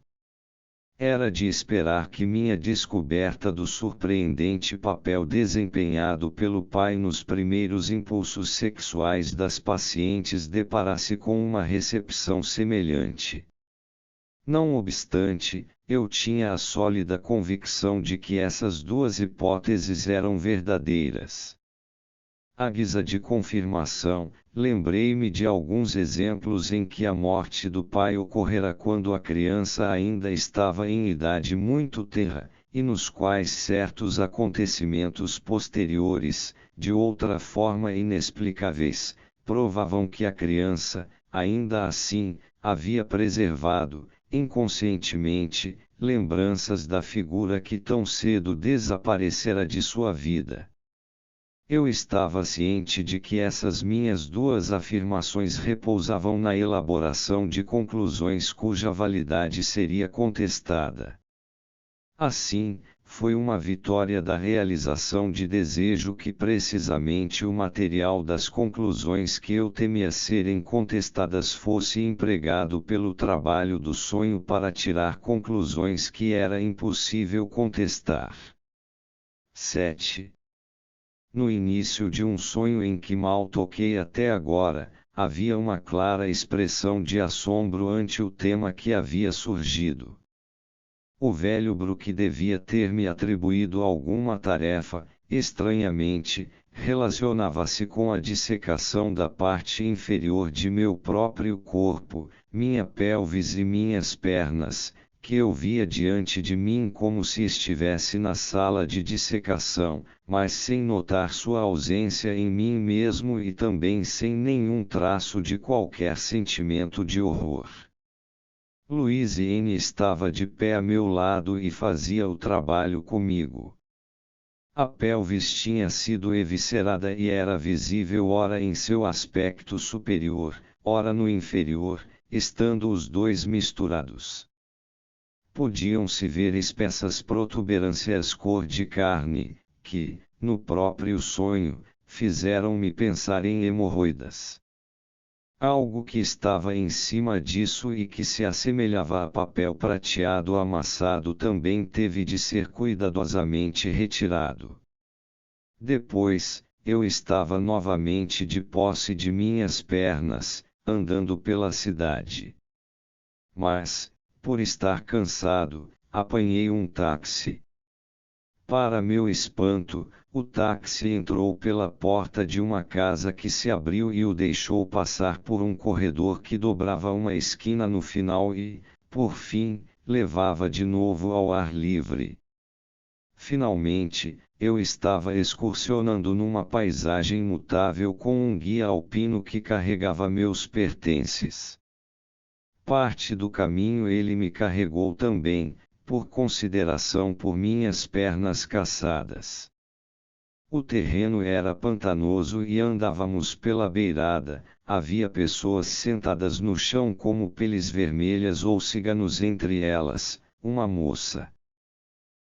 Era de esperar que minha descoberta do surpreendente papel desempenhado pelo pai nos primeiros impulsos sexuais das pacientes deparasse com uma recepção semelhante. Não obstante, eu tinha a sólida convicção de que essas duas hipóteses eram verdadeiras. À guisa de confirmação, lembrei-me de alguns exemplos em que a morte do pai ocorrera quando a criança ainda estava em idade muito tenra, e nos quais certos acontecimentos posteriores, de outra forma inexplicáveis, provavam que a criança, ainda assim, havia preservado, inconscientemente, lembranças da figura que tão cedo desaparecera de sua vida. Eu estava ciente de que essas minhas duas afirmações repousavam na elaboração de conclusões cuja validade seria contestada. Assim, foi uma vitória da realização de desejo que precisamente o material das conclusões que eu temia serem contestadas fosse empregado pelo trabalho do sonho para tirar conclusões que era impossível contestar. 7. No início de um sonho em que mal toquei até agora, havia uma clara expressão de assombro ante o tema que havia surgido. O velho Brooke devia ter me atribuído alguma tarefa, estranhamente, relacionava-se com a dissecação da parte inferior de meu próprio corpo, minha pelvis e minhas pernas, que eu via diante de mim como se estivesse na sala de dissecação, mas sem notar sua ausência em mim mesmo e também sem nenhum traço de qualquer sentimento de horror. Louise estava de pé a meu lado e fazia o trabalho comigo. A pelvis tinha sido eviscerada e era visível ora em seu aspecto superior, ora no inferior, estando os dois misturados. Podiam-se ver espessas protuberâncias cor de carne, que, no próprio sonho, fizeram-me pensar em hemorroidas. Algo que estava em cima disso e que se assemelhava a papel prateado amassado também teve de ser cuidadosamente retirado. Depois, eu estava novamente de posse de minhas pernas, andando pela cidade. Mas, por estar cansado, apanhei um táxi. Para meu espanto, o táxi entrou pela porta de uma casa que se abriu e o deixou passar por um corredor que dobrava uma esquina no final e, por fim, levava de novo ao ar livre. Finalmente, eu estava excursionando numa paisagem mutável com um guia alpino que carregava meus pertences. Parte do caminho ele me carregou também, por consideração por minhas pernas cansadas. O terreno era pantanoso e andávamos pela beirada, havia pessoas sentadas no chão como peles vermelhas ou ciganos entre elas, uma moça.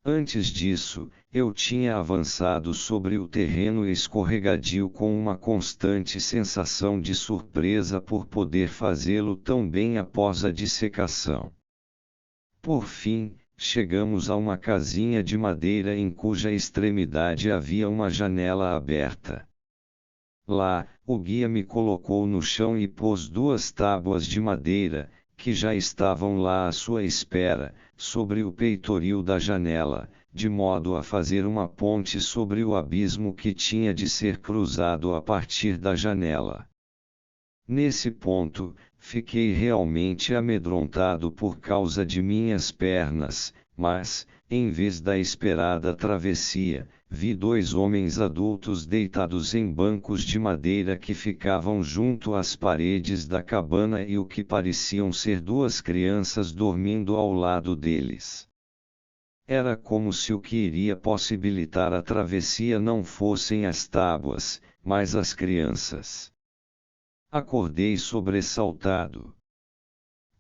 Antes disso, eu tinha avançado sobre o terreno escorregadio com uma constante sensação de surpresa por poder fazê-lo tão bem após a dissecação. Por fim, chegamos a uma casinha de madeira em cuja extremidade havia uma janela aberta. Lá, o guia me colocou no chão e pôs 2 tábuas de madeira, que já estavam lá à sua espera, sobre o peitoril da janela, de modo a fazer uma ponte sobre o abismo que tinha de ser cruzado a partir da janela. Nesse ponto, fiquei realmente amedrontado por causa de minhas pernas, mas, em vez da esperada travessia, vi 2 homens adultos deitados em bancos de madeira que ficavam junto às paredes da cabana e o que pareciam ser 2 crianças dormindo ao lado deles. Era como se o que iria possibilitar a travessia não fossem as tábuas, mas as crianças. Acordei sobressaltado.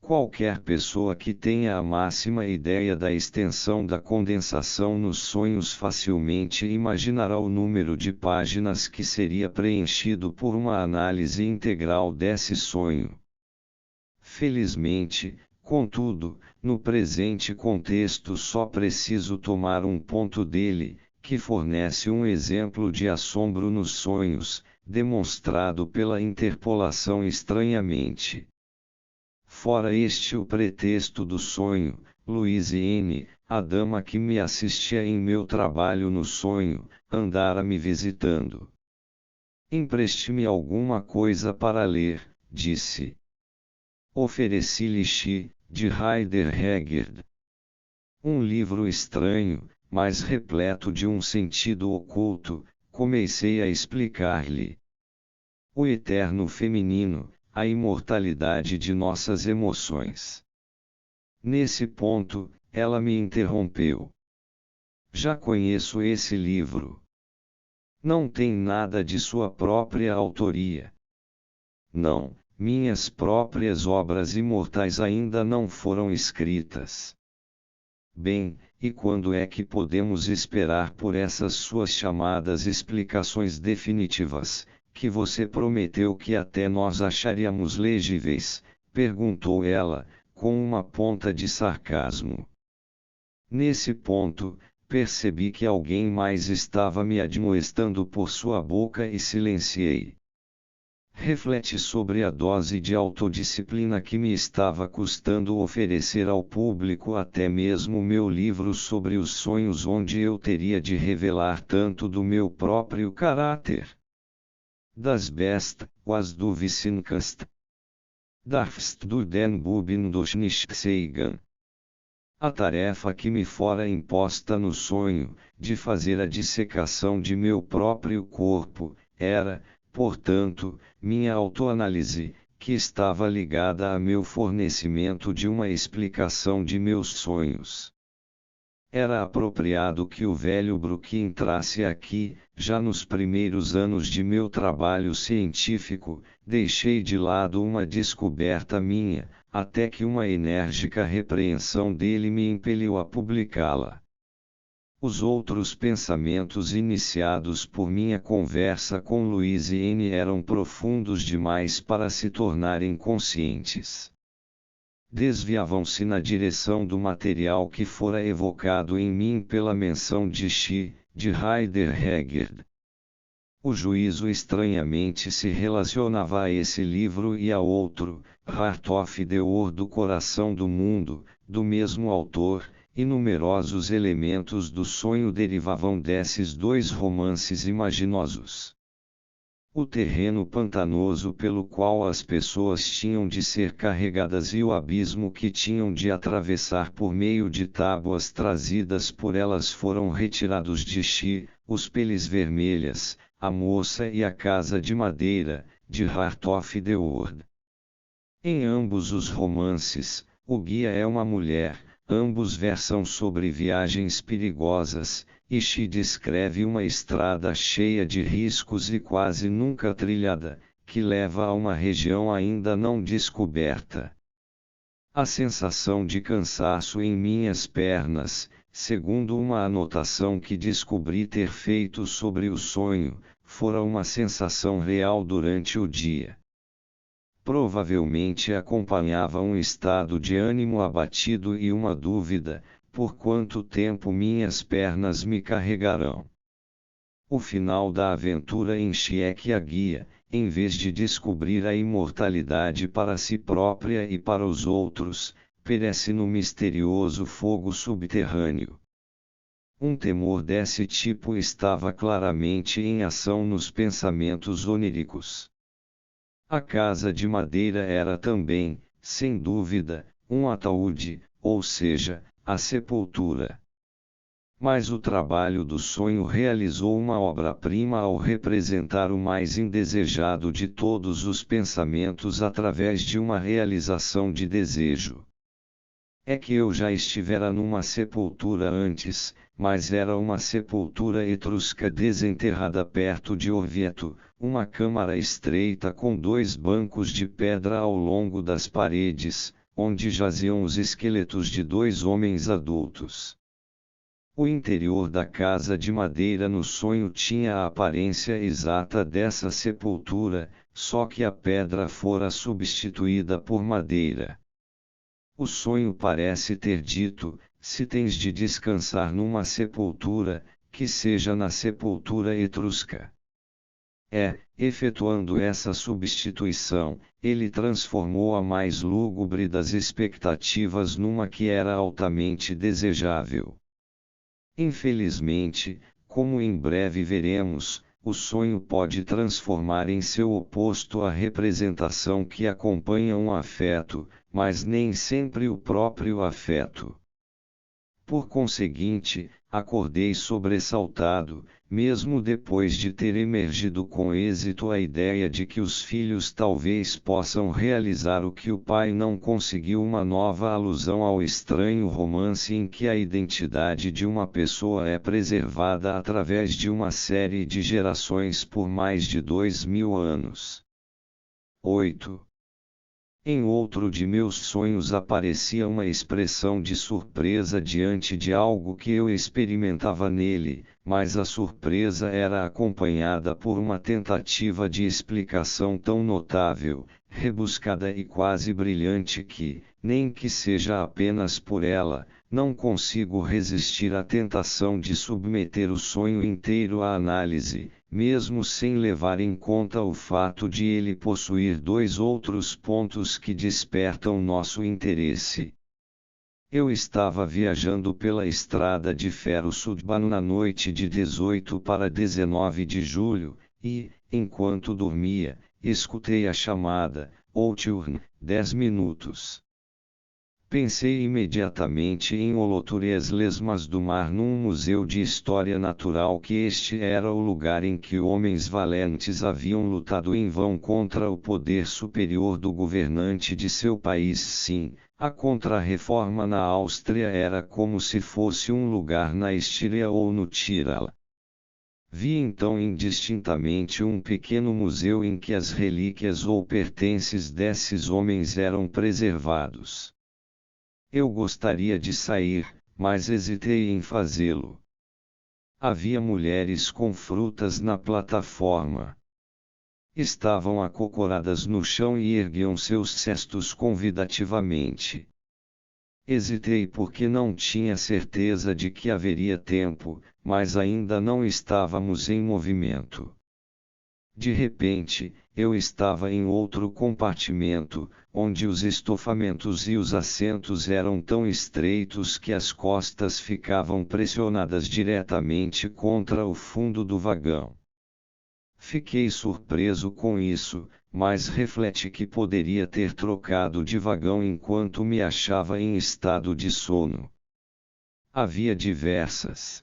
Qualquer pessoa que tenha a máxima ideia da extensão da condensação nos sonhos facilmente imaginará o número de páginas que seria preenchido por uma análise integral desse sonho. Felizmente, contudo, no presente contexto só preciso tomar um ponto dele, que fornece um exemplo de assombro nos sonhos, demonstrado pela interpolação estranhamente. Fora este o pretexto do sonho, Louise N., a dama que me assistia em meu trabalho no sonho, andara me visitando. Empreste-me alguma coisa para ler, disse. Ofereci-lhe She, de Rider Haggard. Um livro estranho, mas repleto de um sentido oculto, comecei a explicar-lhe. O eterno feminino, a imortalidade de nossas emoções. Nesse ponto, ela me interrompeu. Já conheço esse livro. Não tem nada de sua própria autoria. Não, minhas próprias obras imortais ainda não foram escritas. Bem, e quando é que podemos esperar por essas suas chamadas explicações definitivas, que você prometeu que até nós acharíamos legíveis? Perguntou ela, com uma ponta de sarcasmo. Nesse ponto, percebi que alguém mais estava me admoestando por sua boca e silenciei. Reflete sobre a dose de autodisciplina que me estava custando oferecer ao público até mesmo meu livro sobre os sonhos, onde eu teria de revelar tanto do meu próprio caráter. Das Best, was du wissen kannst. Darfst du den Buben doch nicht zeigen. A tarefa que me fora imposta no sonho, de fazer a dissecação de meu próprio corpo, era, portanto, minha autoanálise, que estava ligada a meu fornecimento de uma explicação de meus sonhos. Era apropriado que o velho Brooke entrasse aqui, já nos primeiros anos de meu trabalho científico, deixei de lado uma descoberta minha, até que uma enérgica repreensão dele me impeliu a publicá-la. Os outros pensamentos iniciados por minha conversa com Louise N. eram profundos demais para se tornarem conscientes. Desviavam-se na direção do material que fora evocado em mim pela menção de She, de Rider Haggard. O juízo estranhamente se relacionava a esse livro e a outro, Heart of the World, do Coração do Mundo, do mesmo autor, e numerosos elementos do sonho derivavam desses 2 romances imaginosos. O terreno pantanoso pelo qual as pessoas tinham de ser carregadas e o abismo que tinham de atravessar por meio de tábuas trazidas por elas foram retirados de She, Os Peles Vermelhas, A Moça e a Casa de Madeira, de Heart of the World. Em ambos os romances, o guia é uma mulher, ambos versam sobre viagens perigosas, e She descreve uma estrada cheia de riscos e quase nunca trilhada, que leva a uma região ainda não descoberta. A sensação de cansaço em minhas pernas, segundo uma anotação que descobri ter feito sobre o sonho, fora uma sensação real durante o dia. Provavelmente acompanhava um estado de ânimo abatido e uma dúvida: por quanto tempo minhas pernas me carregarão? O final da aventura enche é que a guia, em vez de descobrir a imortalidade para si própria e para os outros, perece no misterioso fogo subterrâneo. Um temor desse tipo estava claramente em ação nos pensamentos oníricos. A Casa de Madeira era também, sem dúvida, um ataúde, ou seja, a sepultura. Mas o trabalho do sonho realizou uma obra-prima ao representar o mais indesejado de todos os pensamentos através de uma realização de desejo. É que eu já estivera numa sepultura antes, mas era uma sepultura etrusca desenterrada perto de Orvieto, uma câmara estreita com 2 bancos de pedra ao longo das paredes, onde jaziam os esqueletos de 2 homens adultos. O interior da casa de madeira no sonho tinha a aparência exata dessa sepultura, só que a pedra fora substituída por madeira. O sonho parece ter dito: se tens de descansar numa sepultura, que seja na sepultura etrusca. Efetuando essa substituição, ele transformou a mais lúgubre das expectativas numa que era altamente desejável. Infelizmente, como em breve veremos, o sonho pode transformar em seu oposto a representação que acompanha um afeto, mas nem sempre o próprio afeto. Por conseguinte, acordei sobressaltado, mesmo depois de ter emergido com êxito a ideia de que os filhos talvez possam realizar o que o pai não conseguiu, uma nova alusão ao estranho romance em que a identidade de uma pessoa é preservada através de uma série de gerações por mais de 2000 anos. 8. Em outro de meus sonhos aparecia uma expressão de surpresa diante de algo que eu experimentava nele, mas a surpresa era acompanhada por uma tentativa de explicação tão notável, rebuscada e quase brilhante que, nem que seja apenas por ela, não consigo resistir à tentação de submeter o sonho inteiro à análise, mesmo sem levar em conta o fato de ele possuir 2 outros pontos que despertam nosso interesse. Eu estava viajando pela estrada de ferro Sudbano na noite de 18 para 19 de julho, e, enquanto dormia, escutei a chamada, Outurn, 10 minutos. Pensei imediatamente em Olotures Lesmas do Mar, num museu de história natural, que este era o lugar em que homens valentes haviam lutado em vão contra o poder superior do governante de seu país. Sim, a Contra-Reforma na Áustria era como se fosse um lugar na Estíria ou no Tyrol. Vi então indistintamente um pequeno museu em que as relíquias ou pertences desses homens eram preservados. Eu gostaria de sair, mas hesitei em fazê-lo. Havia mulheres com frutas na plataforma. Estavam acocoradas no chão e erguiam seus cestos convidativamente. Hesitei porque não tinha certeza de que haveria tempo, mas ainda não estávamos em movimento. De repente, eu estava em outro compartimento, onde os estofamentos e os assentos eram tão estreitos que as costas ficavam pressionadas diretamente contra o fundo do vagão. Fiquei surpreso com isso, mas refleti que poderia ter trocado de vagão enquanto me achava em estado de sono. Havia diversas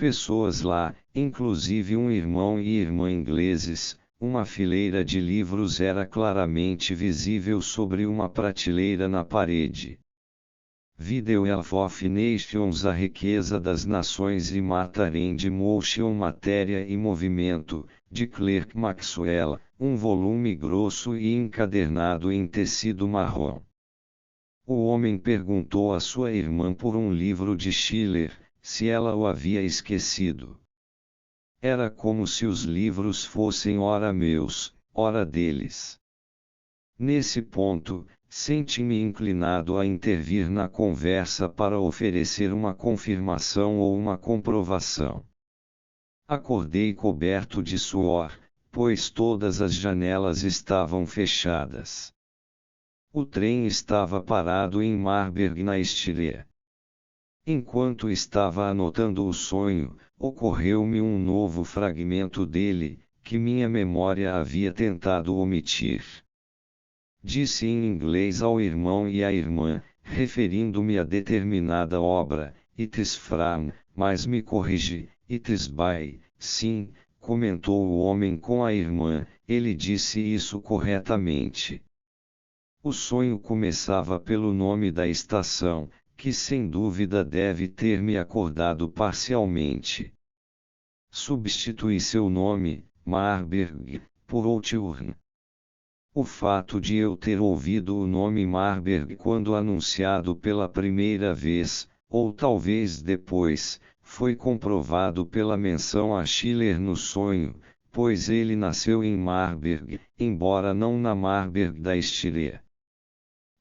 pessoas lá, inclusive um irmão e irmã ingleses. Uma fileira de livros era claramente visível sobre uma prateleira na parede. Video of Nations, a riqueza das nações e Matter and Motion, matéria e movimento, de Clerk Maxwell, um volume grosso e encadernado em tecido marrom. O homem perguntou à sua irmã por um livro de Schiller, se ela o havia esquecido. Era como se os livros fossem ora meus, ora deles. Nesse ponto, senti-me inclinado a intervir na conversa para oferecer uma confirmação ou uma comprovação. Acordei coberto de suor, pois todas as janelas estavam fechadas. O trem estava parado em Marburg na Estíria. Enquanto estava anotando o sonho, ocorreu-me um novo fragmento dele, que minha memória havia tentado omitir. Disse em inglês ao irmão e à irmã, referindo-me a determinada obra, "It is from", mas me corrigi, "It is by", sim, comentou o homem com a irmã, ele disse isso corretamente. O sonho começava pelo nome da estação, que sem dúvida deve ter me acordado parcialmente. Substituí seu nome, Marburg, por Outturn. O fato de eu ter ouvido o nome Marburg quando anunciado pela primeira vez, ou talvez depois, foi comprovado pela menção a Schiller no sonho, pois ele nasceu em Marburg, embora não na Marburg da Estíria.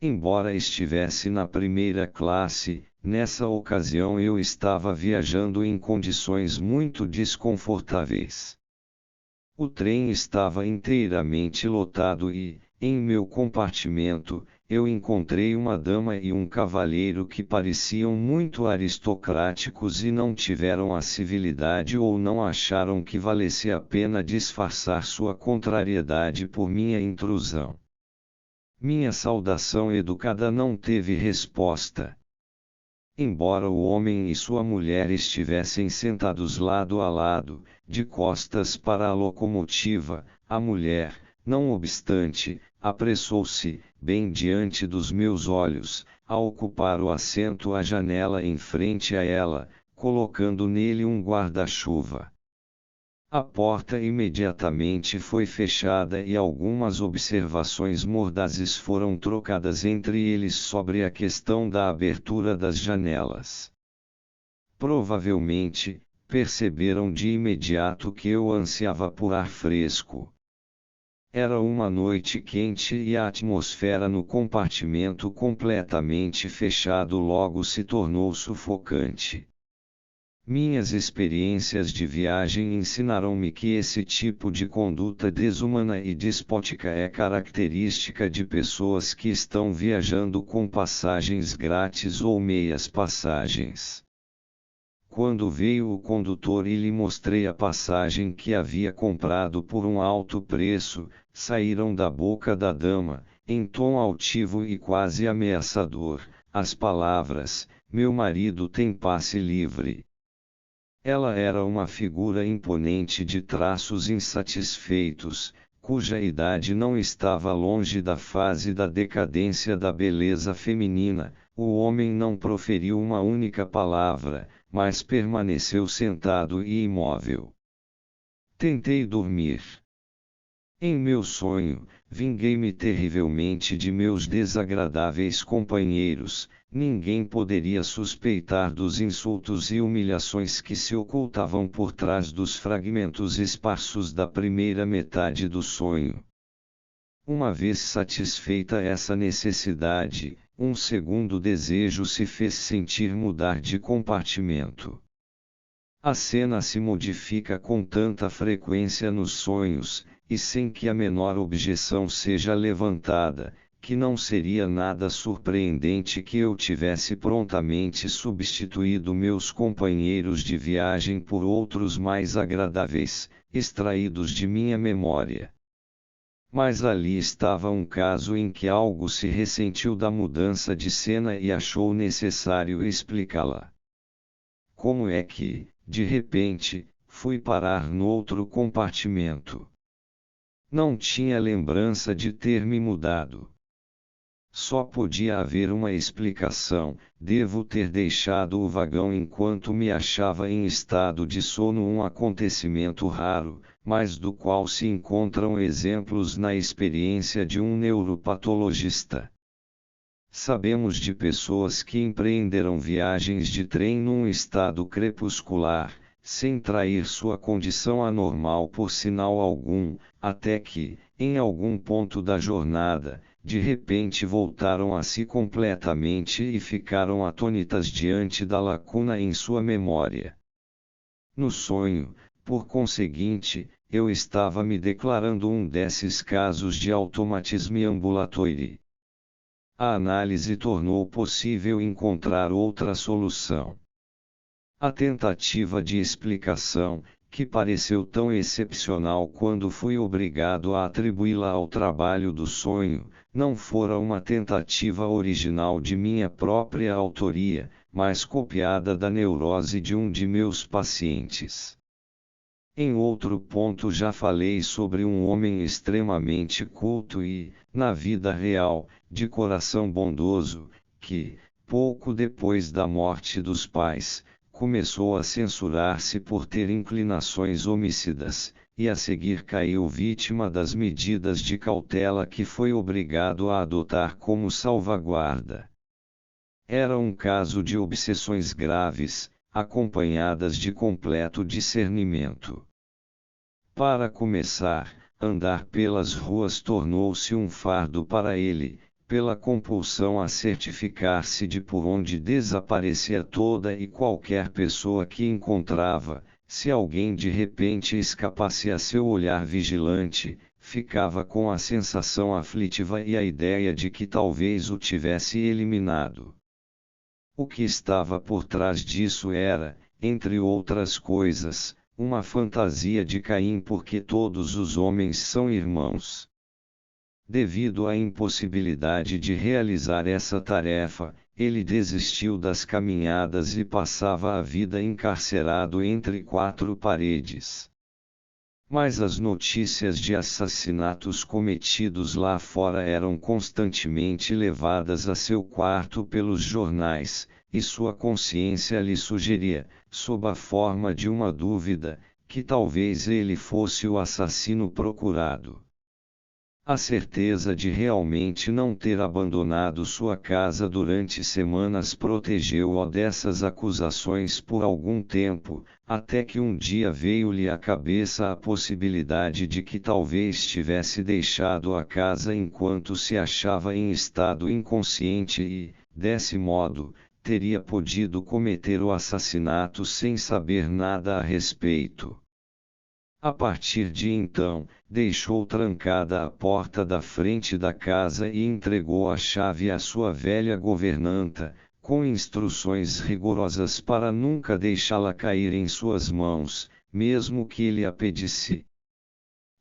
Embora estivesse na primeira classe, nessa ocasião eu estava viajando em condições muito desconfortáveis. O trem estava inteiramente lotado e, em meu compartimento, eu encontrei uma dama e um cavalheiro que pareciam muito aristocráticos e não tiveram a civilidade ou não acharam que valesse a pena disfarçar sua contrariedade por minha intrusão. Minha saudação educada não teve resposta. Embora o homem e sua mulher estivessem sentados lado a lado, de costas para a locomotiva, a mulher, não obstante, apressou-se, bem diante dos meus olhos, a ocupar o assento à janela em frente a ela, colocando nele um guarda-chuva. A porta imediatamente foi fechada e algumas observações mordazes foram trocadas entre eles sobre a questão da abertura das janelas. Provavelmente, perceberam de imediato que eu ansiava por ar fresco. Era uma noite quente e a atmosfera no compartimento completamente fechado logo se tornou sufocante. Minhas experiências de viagem ensinaram-me que esse tipo de conduta desumana e despótica é característica de pessoas que estão viajando com passagens grátis ou meias passagens. Quando veio o condutor e lhe mostrei a passagem que havia comprado por um alto preço, saíram da boca da dama, em tom altivo e quase ameaçador, as palavras: "Meu marido tem passe livre". Ela era uma figura imponente de traços insatisfeitos, cuja idade não estava longe da fase da decadência da beleza feminina. O homem não proferiu uma única palavra, mas permaneceu sentado e imóvel. Tentei dormir. Em meu sonho, vinguei-me terrivelmente de meus desagradáveis companheiros. Ninguém poderia suspeitar dos insultos e humilhações que se ocultavam por trás dos fragmentos esparsos da primeira metade do sonho. Uma vez satisfeita essa necessidade, um segundo desejo se fez sentir mudar de compartimento. A cena se modifica com tanta frequência nos sonhos, e sem que a menor objeção seja levantada, que não seria nada surpreendente que eu tivesse prontamente substituído meus companheiros de viagem por outros mais agradáveis, extraídos de minha memória. Mas ali estava um caso em que algo se ressentiu da mudança de cena e achou necessário explicá-la. Como é que, de repente, fui parar no outro compartimento. Não tinha lembrança de ter me mudado. Só podia haver uma explicação: devo ter deixado o vagão enquanto me achava em estado de sono, um acontecimento raro, mas do qual se encontram exemplos na experiência de um neuropatologista. Sabemos de pessoas que empreenderam viagens de trem num estado crepuscular, sem trair sua condição anormal por sinal algum, até que, em algum ponto da jornada, de repente voltaram a si completamente e ficaram atônitas diante da lacuna em sua memória. No sonho, por conseguinte, eu estava me declarando um desses casos de automatismo ambulatório. A análise tornou possível encontrar outra solução. A tentativa de explicação, que pareceu tão excepcional quando fui obrigado a atribuí-la ao trabalho do sonho, não fora uma tentativa original de minha própria autoria, mas copiada da neurose de um de meus pacientes. Em outro ponto já falei sobre um homem extremamente culto e, na vida real, de coração bondoso, que, pouco depois da morte dos pais, começou a censurar-se por ter inclinações homicidas, e a seguir caiu vítima das medidas de cautela que foi obrigado a adotar como salvaguarda. Era um caso de obsessões graves, acompanhadas de completo discernimento. Para começar, andar pelas ruas tornou-se um fardo para ele, pela compulsão a certificar-se de por onde desaparecia toda e qualquer pessoa que encontrava. Se alguém de repente escapasse a seu olhar vigilante, ficava com a sensação aflitiva e a ideia de que talvez o tivesse eliminado. O que estava por trás disso era, entre outras coisas, uma fantasia de Caim, porque todos os homens são irmãos. Devido à impossibilidade de realizar essa tarefa, ele desistiu das caminhadas e passava a vida encarcerado entre quatro paredes. Mas as notícias de assassinatos cometidos lá fora eram constantemente levadas a seu quarto pelos jornais, e sua consciência lhe sugeria, sob a forma de uma dúvida, que talvez ele fosse o assassino procurado. A certeza de realmente não ter abandonado sua casa durante semanas protegeu-o dessas acusações por algum tempo, até que um dia veio-lhe à cabeça a possibilidade de que talvez tivesse deixado a casa enquanto se achava em estado inconsciente e, desse modo, teria podido cometer o assassinato sem saber nada a respeito. A partir de então, deixou trancada a porta da frente da casa e entregou a chave à sua velha governanta, com instruções rigorosas para nunca deixá-la cair em suas mãos, mesmo que lhe a pedisse.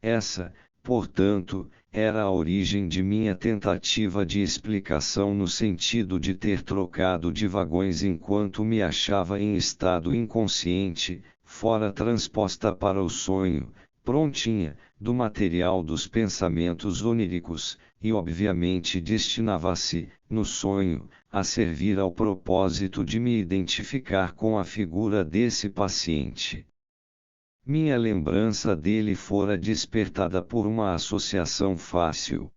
Essa, portanto, era a origem de minha tentativa de explicação no sentido de ter trocado de vagões enquanto me achava em estado inconsciente, fora transposta para o sonho, prontinha, do material dos pensamentos oníricos, e obviamente destinava-se, no sonho, a servir ao propósito de me identificar com a figura desse paciente. Minha lembrança dele fora despertada por uma associação fácil.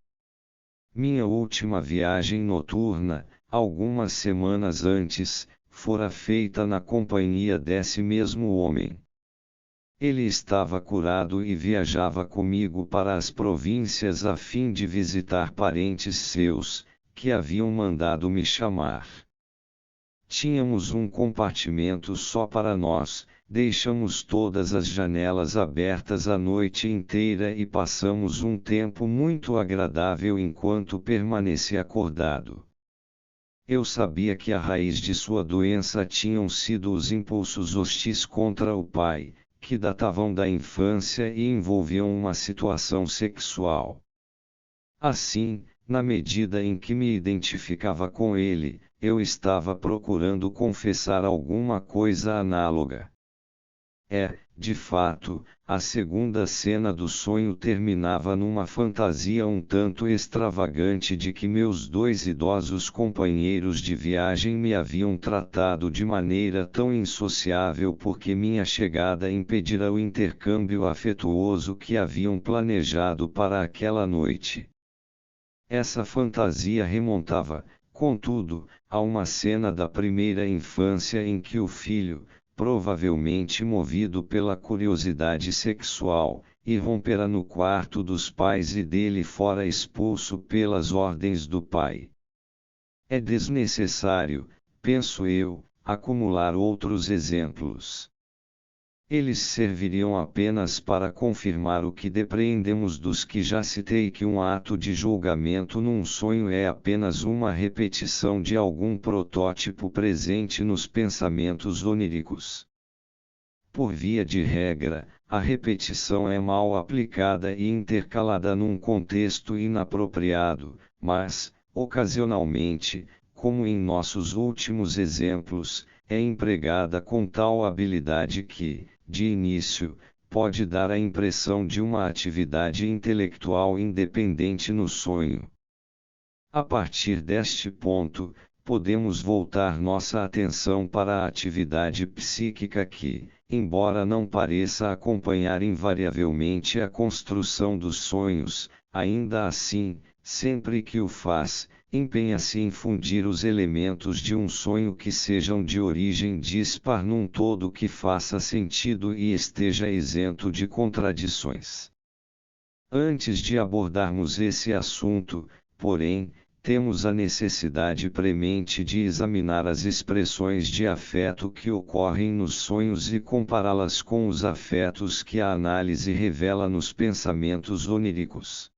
Minha última viagem noturna, algumas semanas antes, fora feita na companhia desse mesmo homem. Ele estava curado e viajava comigo para as províncias a fim de visitar parentes seus, que haviam mandado me chamar. Tínhamos um compartimento só para nós, deixamos todas as janelas abertas a noite inteira e passamos um tempo muito agradável enquanto permaneci acordado. Eu sabia que a raiz de sua doença tinham sido os impulsos hostis contra o pai, que datavam da infância e envolviam uma situação sexual. Assim, na medida em que me identificava com ele, eu estava procurando confessar alguma coisa análoga. de fato, a segunda cena do sonho terminava numa fantasia um tanto extravagante de que meus dois idosos companheiros de viagem me haviam tratado de maneira tão insociável porque minha chegada impedira o intercâmbio afetuoso que haviam planejado para aquela noite. Essa fantasia remontava, contudo, a uma cena da primeira infância em que o filho, provavelmente movido pela curiosidade sexual, irrompera no quarto dos pais e dele fora expulso pelas ordens do pai. É desnecessário, penso eu, acumular outros exemplos. Eles serviriam apenas para confirmar o que depreendemos dos que já citei, que um ato de julgamento num sonho é apenas uma repetição de algum protótipo presente nos pensamentos oníricos. Por via de regra, a repetição é mal aplicada e intercalada num contexto inapropriado, mas, ocasionalmente, como em nossos últimos exemplos, é empregada com tal habilidade que, de início, pode dar a impressão de uma atividade intelectual independente no sonho. A partir deste ponto, podemos voltar nossa atenção para a atividade psíquica que, embora não pareça acompanhar invariavelmente a construção dos sonhos, ainda assim, sempre que o faz, empenha-se em fundir os elementos de um sonho que sejam de origem dispar num todo que faça sentido e esteja isento de contradições. Antes de abordarmos esse assunto, porém, temos a necessidade premente de examinar as expressões de afeto que ocorrem nos sonhos e compará-las com os afetos que a análise revela nos pensamentos oníricos.